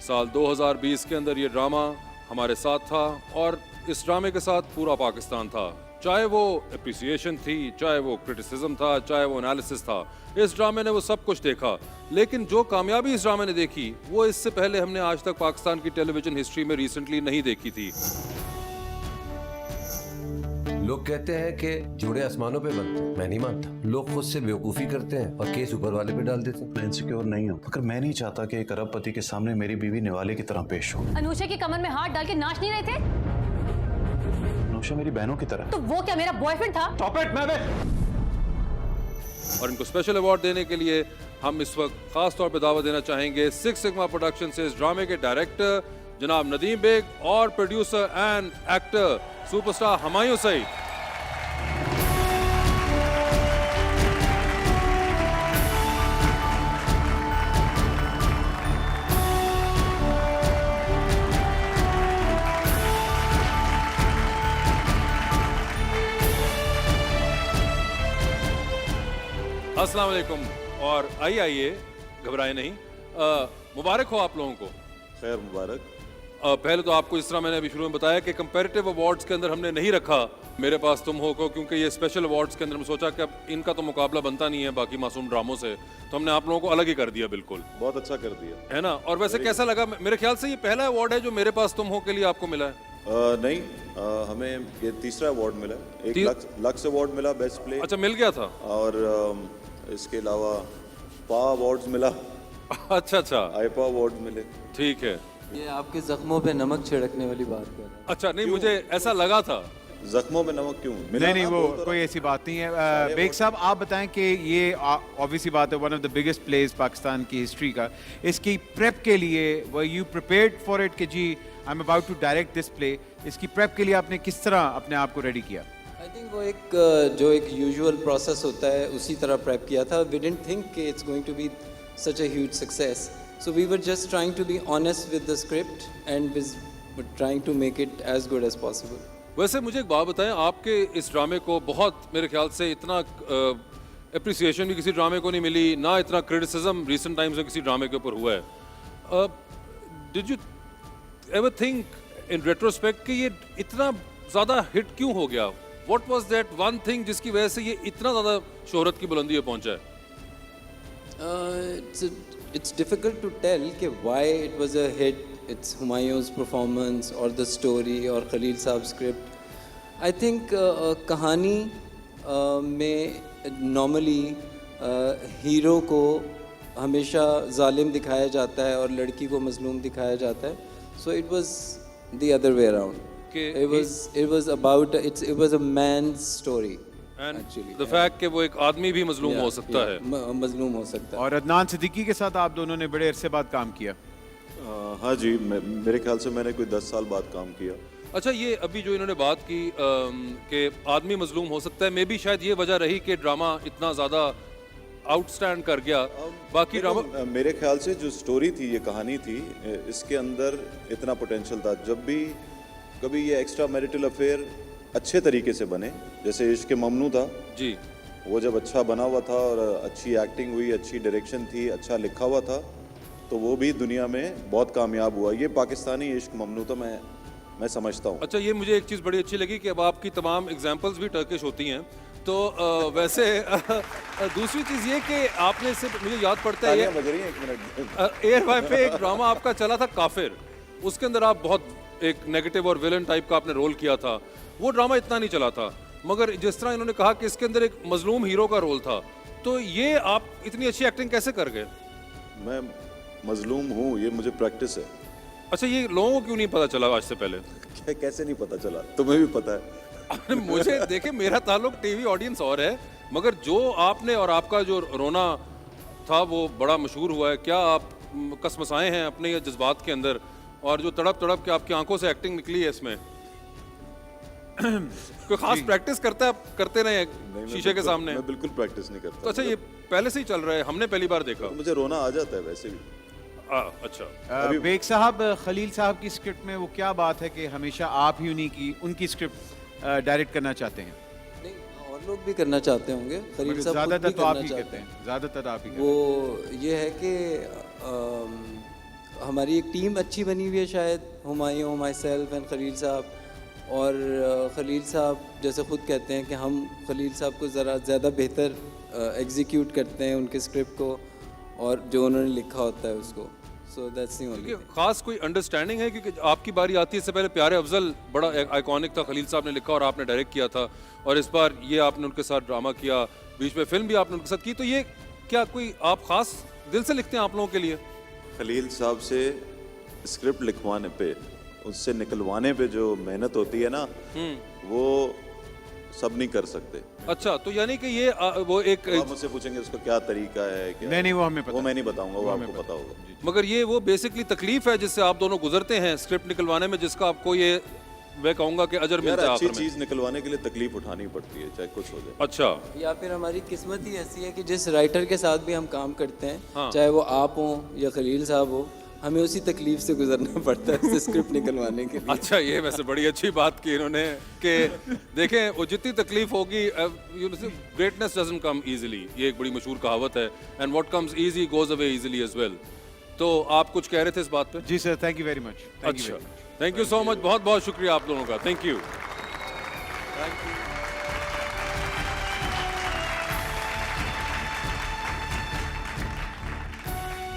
साल 2020 के अंदर ये ड्रामा हमारे साथ था और इस ड्रामे के साथ पूरा पाकिस्तान था, चाहे वो अप्रिसिएशन थी, चाहे वो क्रिटिसिज्म था, चाहे वो एनालिसिस था। इस ड्रामे ने वो सब कुछ देखा, लेकिन जो कामयाबी इस ड्रामे ने देखी वो इससे पहले हमने आज तक पाकिस्तान की टेलीविजन हिस्ट्री में रिसेंटली नहीं देखी थी। लोग कहते हैं कि जोड़े आसमानों पे बनते हैं, मैं नहीं मानता। लोग खुद से बेवकूफ़ी करते हैं और केस ऊपर वाले पे डाल देते हैं। मैं इनसिक्योर नहीं हूँ, मगर मैं नहीं चाहता कि एक अरबपति के सामने मेरी बीवी निवाले की तरह पेश हो। अनुषा की कमर में हाथ डाल के नाच नहीं रहे थे? अनुषा मेरी बहनों की तरह। तो वो क्या मेरा बॉयफ्रेंड था? Stop it, मैं और इनको स्पेशल अवार्ड देने के लिए हम इस वक्त खास तौर पे दावा देना चाहेंगे सिक्स सिग्मा प्रोडक्शन से इस ड्रामे के डायरेक्टर जनाब नदीम बेग और producer and actor superstar Humayun Saeed. अस्सलाम वालेकुम और आइए घबराए नहीं, मुबारक हो आप लोगों को। खैर मुबारक। पहले तो आपको इस तरह मैंने अभी शुरू में बताया कि कंपैरेटिव अवार्ड्स के अंदर हमने नहीं रखा मेरे पास तुम हो को, क्योंकि ये स्पेशल अवार्ड्स के अंदर हम सोचा कि अब इनका तो मुकाबला बनता नहीं है बाकी मासूम ड्रामों से, तो हमने आप लोगों को अलग ही कर दिया। बिल्कुल बहुत अच्छा कर दिया है ना। और वैसे कैसा लगा? मेरे ख्याल से ये पहला अवार्ड है जो मेरे पास तुम हो के लिए आपको मिला है। नहीं, हमें ये तीसरा अवार्ड मिला, एक लक्स अवार्ड मिला बेस्ट प्ले। अच्छा, मिल गया था। और इसके अलावा पा अवार्ड्स मिला। अच्छा अच्छा, आईपा अवार्ड मिले। ठीक है, ये आपके जख्मों पे नमक छिड़कने वाली बात कर रहा है। अच्छा नहीं, मुझे ऐसा लगा था। जख्मों में नमक क्यों? नहीं, वो कोई ऐसी बात नहीं है। बेग साहब, आप बताएं कि ये ऑब्वियसली बात है, one of the biggest place Pakistan की हिस्ट्री का, इसकी प्रेप के लिए were you prepared for it कि जी I am about to direct this play, इसकी प्रेप के लिए आपने किस तरह अपने आप को रेडी किया? आई थिंक वो जो एक यूजुअल प्रोसेस होता है उसी तरह प्रेप किया था। वी डिडंट थिंक कि it's going to be such a huge success, so we were just trying to be honest with the script and trying to make it as good as possible. वैसे मुझे एक बात बताएं, आपके इस ड्रामे को बहुत, मेरे ख्याल से इतना अप्रिसिएशन भी किसी ड्रामे को नहीं मिली, ना इतना क्रिटिसिज्म रिसेंट टाइम्स में किसी ड्रामे के ऊपर हुआ है। Did you ever think in retrospect कि ये इतना ज़्यादा हिट क्यों हो गया? What was that one thing जिसकी वजह से ये इतना ज़्यादा शोहरत की बुलंदी पे पहुंचा है? It's difficult to tell कि why it was a hit. It's Humayun's performance or the story or Khalil Saab's script. I think कहानी में normally हीरो को हमेशा जालिम दिखाया जाता है और लड़की को मजलूम दिखाया जाता है. So it was the other way around. It was about it was a man's story. And the fact कि वो एक आदमी भी मजलूम हो सकता है. मजलूम हो सकता है. और अदनान सिद्दीकी के साथ आप दोनों ने बड़े अरसे बाद काम किया. हाँ जी, मेरे ख्याल से मैंने कोई 10 साल बाद काम किया. अच्छा, ये अभी जो इन्होंने बात की कि आदमी मजलूम हो सकता है, मे भी शायद ये वजह रही कि ड्रामा इतना ज़्यादा आउटस्टैंड कर गया. बाकी ड्रामा मेरे ख्याल से जो स्टोरी थी, ये कहानी थी, इसके अंदर इतना पोटेंशियल था. जब भी कभी ये एक्स्ट्रा मैरिटल अफेयर अच्छे तरीके से बने, जैसे इश्क ममनू था जी, वो जब अच्छा बना हुआ था और अच्छी एक्टिंग हुई, अच्छी डायरेक्शन थी, अच्छा लिखा हुआ था, तो वो भी दुनिया में बहुत कामयाब हुआ. ये पाकिस्तानी इश्क ममनू तो मैं समझता हूँ. अच्छा, ये मुझे एक चीज़ बड़ी अच्छी लगी कि अब आपकी तमाम एग्जाम्पल्स भी टर्किश होती हैं. तो वैसे दूसरी चीज़ ये कि आपने सिर्फ, मुझे याद पड़ता है एयरवाई पे एक ड्रामा आपका चला था काफिर, उसके अंदर आप बहुत एक नेगेटिव और विलन टाइप का आपने रोल किया था. वो ड्रामा इतना नहीं चला था, मगर जिस तरह इन्होंने कहा कि इसके अंदर एक मजलूम हीरो का रोल था, तो ये आप इतनी अच्छी एक्टिंग कैसे कर गए? मैं मजलूम हूँ, ये मुझे प्रैक्टिस है. अच्छा, ये लोगों को क्यों नहीं पता चला आज से पहले? कैसे नहीं पता चला? तुम्हें भी पता है. मुझे देखे, मेरा ताल्लुक टीवी ऑडियंस और है, मगर जो आपने और आपका जो रोना था वो बड़ा मशहूर हुआ है. क्या आप कसमसाए हैं अपने ये जज्बात के अंदर, और जो तड़प तड़प के आपकी आंखों से एक्टिंग निकली है इसमें? कोई खास प्रैक्टिस करते रहे शीशे के सामने? मैं बिल्कुल प्रैक्टिस नहीं करता. तो अच्छा, ये पहले से ही चल रहा है, हमने पहली बार देखा. मुझे रोना आ जाता है वैसे भी. अच्छा, बेग साहब, खलील साहब की स्क्रिप्ट में वो क्या बात है कि हमेशा आप ही उनकी स्क्रिप्ट डायरेक्ट करना चाहते हैं? नहीं, और लोग भी करना चाहते होंगे. खलील साहब ज़्यादातर तो आप ही कहते हैं. ज़्यादातर आप ही. वो ये है कि हमारी एक टीम अच्छी बनी हुई है शायद, Humayun, myself and Khalil साहब. और खलील साहब जैसे ख़ुद कहते हैं कि हम खलील साहब को ज़रा ज़्यादा बेहतर एग्जीक्यूट करते हैं उनके स्क्रिप्ट को, और जो उन्होंने लिखा होता है उसको. So that's the only. खास कोई अंडरस्टैंडिंग है? क्योंकि आपकी बारी आती है, इससे पहले प्यारे अफजल बड़ा आइकॉनिक था, खलील साहब ने लिखा और आपने डायरेक्ट किया था, और इस बार ये आपने उनके साथ ड्रामा किया, बीच में फिल्म भी आपने उनके साथ की. तो ये क्या कोई आप खास दिल से लिखते हैं आप लोगों के लिए? खलील साहब से स्क्रिप्ट लिखवाने पे, उससे निकलवाने पे जो मेहनत होती है ना, वो सब नहीं कर सकते. अच्छा, तो यानी कि ये वो एक, आप मुझसे पूछेंगे उसका क्या तरीका है, क्या नहीं वो हमें पता, वो मैं नहीं बताऊंगा, वो आपको पता होगा. मगर ये वो बेसिकली तकलीफ है जिससे आप दोनों गुजरते हैं स्क्रिप्ट निकलवाने में, जिसका आपको ये मैं कहूँगा कि अजर मिलता है. अच्छी चीज निकलवाने के लिए तकलीफ उठानी पड़ती है, चाहे कुछ हो जाए. अच्छा, या फिर हमारी किस्मत ही ऐसी है कि जिस राइटर के साथ भी हम काम करते हैं, हाँ, चाहे वो आप हो या खलील साहब हो, हमें उसी तकलीफ से गुजरना पड़ता है स्क्रिप्ट निकलवाने के लिए. अच्छा, ये वैसे बड़ी अच्छी बात की इन्होंने कि देखें, वो जितनी तकलीफ होगी, ग्रेटनेस डजंट कम इजीली, ये एक बड़ी मशहूर कहावत है. And what comes easy goes away easily as well. तो आप कुछ कह रहे थे इस बात पे? जी sir, thank you very much. अच्छा, थैंक यू सो मच, बहुत बहुत शुक्रिया आप लोगों का. Thank you.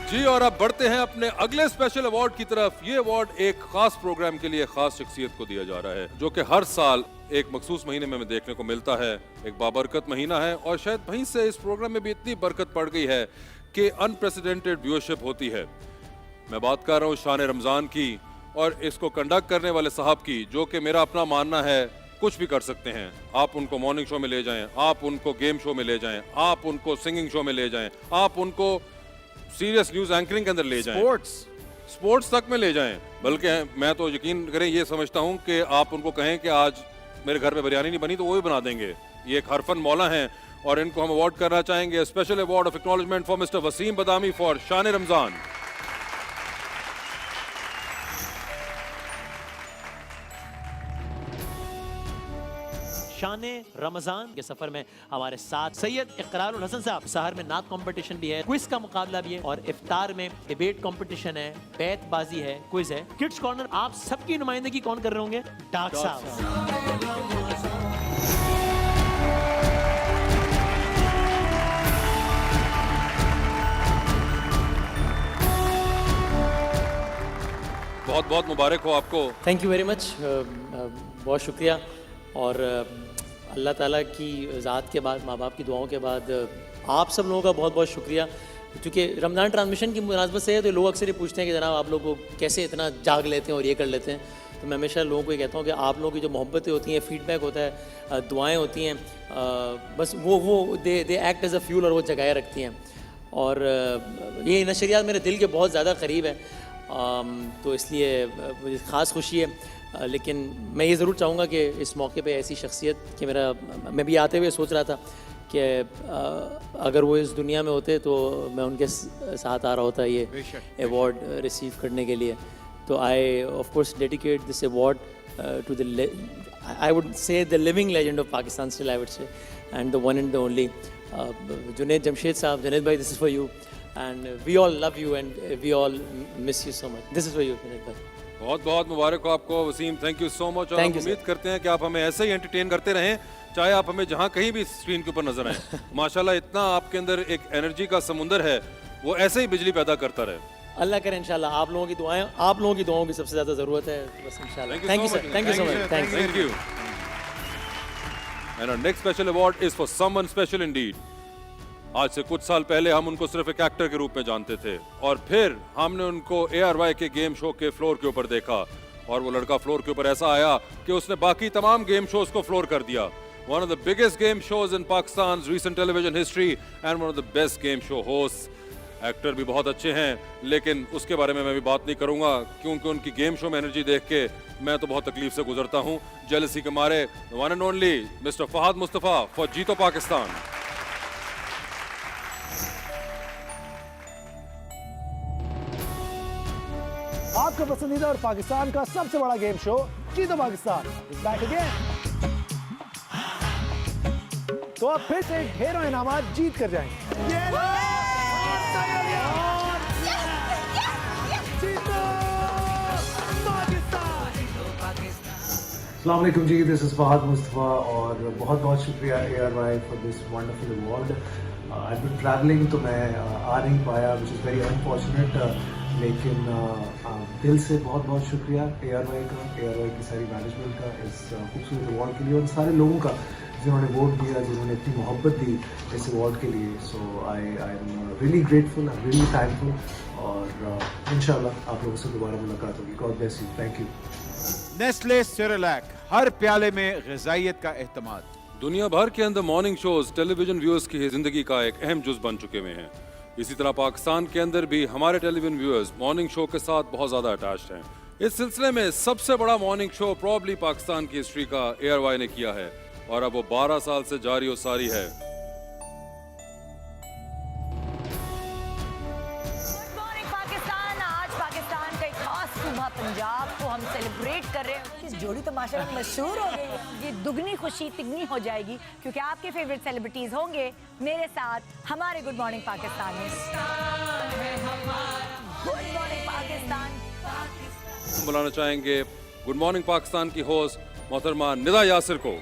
जी, और अब बढ़ते हैं अपने अगले स्पेशल अवार्ड की तरफ. ये अवार्ड एक खास प्रोग्राम के लिए खास शख्सियत को दिया जा रहा है, जो कि हर साल एक मखसूस महीने में हमें देखने को मिलता है. एक बाबरकत महीना है, और शायद वहीं से इस प्रोग्राम में भी इतनी बरकत पड़ गई है कि अनप्रेसिडेंटेड व्यूअरशिप होती है. मैं बात कर रहा हूँ शान रमज़ान की, और इसको कंडक्ट करने वाले साहब की, जो कि मेरा अपना मानना है कुछ भी कर सकते हैं। आप उनको मॉर्निंग शो में ले जाएं, आप उनको गेम शो में ले जाएं, आप उनको सिंगिंग शो में ले जाएं, आप उनको सीरियस न्यूज़ एंकरिंग के अंदर ले जाएं, स्पोर्ट्स तक में ले जाएं। बल्कि मैं तो यकीन करें ये समझता हूं कि आप उनको कहें कि आज मेरे घर पे बिरयानी नहीं बनी तो वो भी बना देंगे। ये एक हरफन मौला हैं और इनको हम अवार्ड करना चाहेंगे, special award of acknowledgement for mister Waseem Badami for Shan Ramzan. शान रमजान के सफर में हमारे साथ सैयद इकरारुल हसन साहब। सहर में नात कंपटीशन भी है, क्विज का मुकाबला भी है और इफ्तार में डिबेट कंपटीशन है, बैतबाजी है, क्विज है। किड्स कॉर्नर आप सबकी नुमाइंदगी कौन कर रहे होंगे? डाक साहब। बहुत बहुत मुबारक हो आपको। थैंक यू वेरी मच, बहुत शुक्रिया। और अल्लाह ताला की ज़ात के बाद, माँ बाप की दुआओं के बाद आप सब लोगों का बहुत बहुत शुक्रिया। क्योंकि रमज़ान ट्रांसमिशन की मुनासबत से है तो लोग अक्सर ये पूछते हैं कि जनाब आप लोग को कैसे इतना जाग लेते हैं और ये कर लेते हैं। तो मैं हमेशा लोगों को ये कहता हूँ कि आप लोगों की जो मोहब्बतें होती हैं, फीडबैक होता है, दुआएँ होती हैं, बस वो they act as a fuel और वो जगाए रखती हैं। और ये नशरियात मेरे दिल के बहुत ज़्यादा करीब है, तो इसलिए मुझे ख़ास खुशी है। लेकिन मैं ये ज़रूर चाहूँगा कि इस मौके पे ऐसी शख्सियत कि मैं भी आते हुए सोच रहा था कि अगर वो इस दुनिया में होते तो मैं उनके साथ आ रहा होता ये अवार्ड रिसीव करने के लिए। तो I of course dedicate this award to the, I would say the living legend of Pakistan still, I would say, and the one and the only Junaid Jamshed sahab. Junaid भाई, this is for you and we all love you and we all miss you so much. This is for you, Junaid भाई। बहुत बहुत मुबारक हो आपको Waseem, thank you so much. और हम उम्मीद करते हैं कि आप हमें ऐसे ही एंटरटेन करते रहें, चाहे आप हमें जहाँ कहीं भी स्क्रीन के ऊपर नजर आए। माशाल्लाह इतना आपके अंदर एक एनर्जी का समुंदर है, वो ऐसे ही बिजली पैदा करता रहे। अल्लाह करे इंशाल्लाह। आप लोगों की दुआएं, आप लोगों की दुआओं की सबसे ज़्यादा ज़रूरत है, बस इंशाल्लाह। Thank you sir, thank you so much, thank you. And our next special award is for someone special indeed. आज से कुछ साल पहले हम उनको सिर्फ एक एक्टर के रूप में जानते थे और फिर हमने उनको ARY के गेम शो के फ्लोर के ऊपर देखा और वो लड़का फ्लोर के ऊपर ऐसा आया कि उसने बाकी तमाम गेम शोज को फ्लोर कर दिया। One of the biggest game shows in Pakistan recent television history and one of the best game show host. Actor भी बहुत अच्छे हैं, लेकिन उसके बारे में मैं भी बात नहीं करूंगा क्योंकि उनकी गेम शो में एनर्जी देख के मैं तो बहुत तकलीफ से गुजरता हूँ, जेलसी के मारे। One and only mister Fahad Mustafa for Jeeto Pakistan. आपका पसंदीदा और पाकिस्तान का सबसे बड़ा गेम शो जीतो पाकिस्तान बैक अगेन। तो आप फिर से ढेरों इनामात जीत कर जाएंगे। अस्सलाम वालेकुम जी, दिस इज़ फहद मुस्तफ़ा और बहुत बहुत शुक्रिया ARY for this wonderful award. I been travelling तो मैं आ नहीं पाया, विच इज़ वेरी अनफॉर्चुनेट, लेकिन दिल से बहुत बहुत शुक्रिया ARY का, ARY की सारी मैनेजमेंट का इस खूबसूरत अवार्ड के लिए और सारे लोगों का जिन्होंने वोट दिया, जिन्होंने इतनी मोहब्बत दी इस अवार्ड के लिए। So I am really grateful, I am really thankful और इंशाल्लाह आप लोगों से दोबारा मुलाकात होगी। God bless you, thank you. Nestle Cerelac, हर प्याले में ग़िज़ाइयत का एहतमाद। दुनिया भर के अंदर मॉर्निंग शोज टेलीविजन व्यूअर्स की जिंदगी का एक अहम जुज़ बन चुके हुए हैं। इसी तरह पाकिस्तान के अंदर भी हमारे टेलीविजन व्यूअर्स मॉर्निंग शो के साथ बहुत ज़्यादा अटैच्ड हैं। इस सिलसिले में सबसे बड़ा मॉर्निंग शो प्रॉब्ली पाकिस्तान की हिस्ट्री का ARY ने किया है और अब वो 12 साल से जारी और सारी है। पंजाब को हम सेलिब्रेट कर रहे हैं। इस जोड़ी तो माशाल्लाह मशहूर हो गई है। ये दुगनी खुशी तिगनी हो जाएगी क्योंकि आपके फेवरेट सेलिब्रिटीज होंगे मेरे साथ हमारे गुड मॉर्निंग पाकिस्तान में। गुड मॉर्निंग पाकिस्तान बुलाना चाहेंगे गुड मॉर्निंग पाकिस्तान की होस्ट मोहतरमा निदा यासिर को।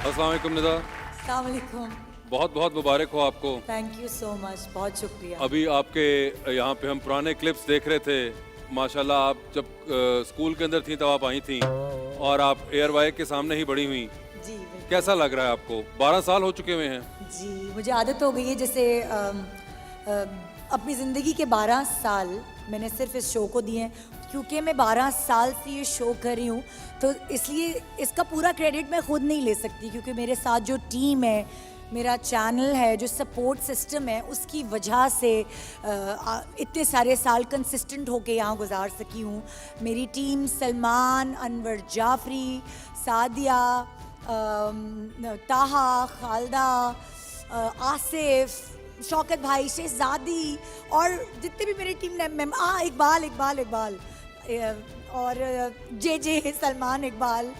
अस्सलाम वालेकुम निदा। अस्सलाम वालेकुम। बहुत बहुत मुबारक हो आपको। थैंक यू सो मच, बहुत शुक्रिया। अभी आपके यहाँ पे हम पुराने क्लिप्स देख रहे थे, माशाल्लाह आप जब स्कूल के अंदर थी तब आप आई थी और आप ARY के सामने ही बड़ी हुई। जी कैसा लग रहा है आपको? 12 साल हो चुके हुए हैं। जी, मुझे आदत हो गई है जैसे अपनी ज़िंदगी के 12 साल मैंने सिर्फ इस शो को दिए हैं, क्योंकि मैं 12 साल से ये शो कर रही हूँ, तो इसलिए इसका पूरा क्रेडिट मैं खुद नहीं ले सकती, क्योंकि मेरे साथ जो टीम है, मेरा चैनल है, जो सपोर्ट सिस्टम है, उसकी वजह से इतने सारे साल कंसिस्टेंट होके यहाँ गुजार सकी हूँ। मेरी टीम सलमान, अनवर जाफरी, सादिया, ताहा, खालदा, आसिफ, शौकत भाई, शहजादी और जितने भी मेरी टीम ने इकबाल और जे सलमान इकबाल,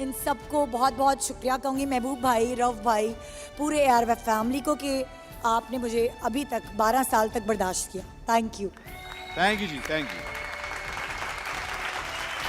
इन सबको बहुत बहुत शुक्रिया कहूँगी। महबूब भाई, रऊफ भाई, पूरे ARY फैमिली को कि आपने मुझे अभी तक 12 साल तक बर्दाश्त किया। Thank you ji, thank you.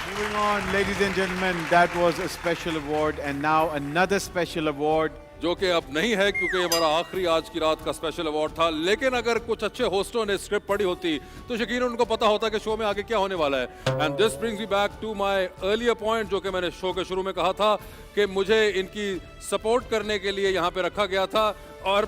Moving on, ladies and gentlemen, that was a special award, and now another special award. जो कि अब नहीं है क्योंकि हमारा आखिरी आज की रात का स्पेशल अवार्ड था, लेकिन अगर कुछ अच्छे होस्टों ने स्क्रिप्ट पढ़ी होती तो यकीनन उनको पता होता कि शो में आगे क्या होने वाला है। And this brings me back to my earlier point, जो कि मैंने शो के शुरू में कहा था कि मुझे इनकी सपोर्ट करने के लिए यहाँ पे रखा गया था। और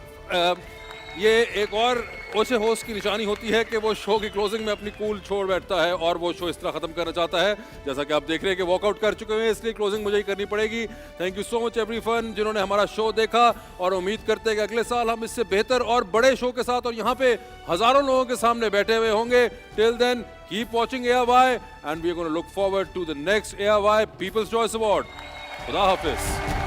ये एक और ऐसे होस्ट की निशानी होती है कि वो शो की क्लोजिंग में अपनी कूल छोड़ बैठता है और वो शो इस तरह खत्म करना चाहता है, जैसा कि आप देख रहे हैं कि वॉकआउट कर चुके हैं, इसलिए क्लोजिंग मुझे ही करनी पड़ेगी। Thank you so much everyone जिन्होंने हमारा शो देखा, और उम्मीद करते हैं कि अगले साल हम इससे बेहतर और बड़े शो के साथ और यहाँ पे हजारों लोगों के सामने बैठे हुए होंगे। Till then keep watching ARY and we are gonna look forward to the next ARY people's choice award. खुदा हाफिज।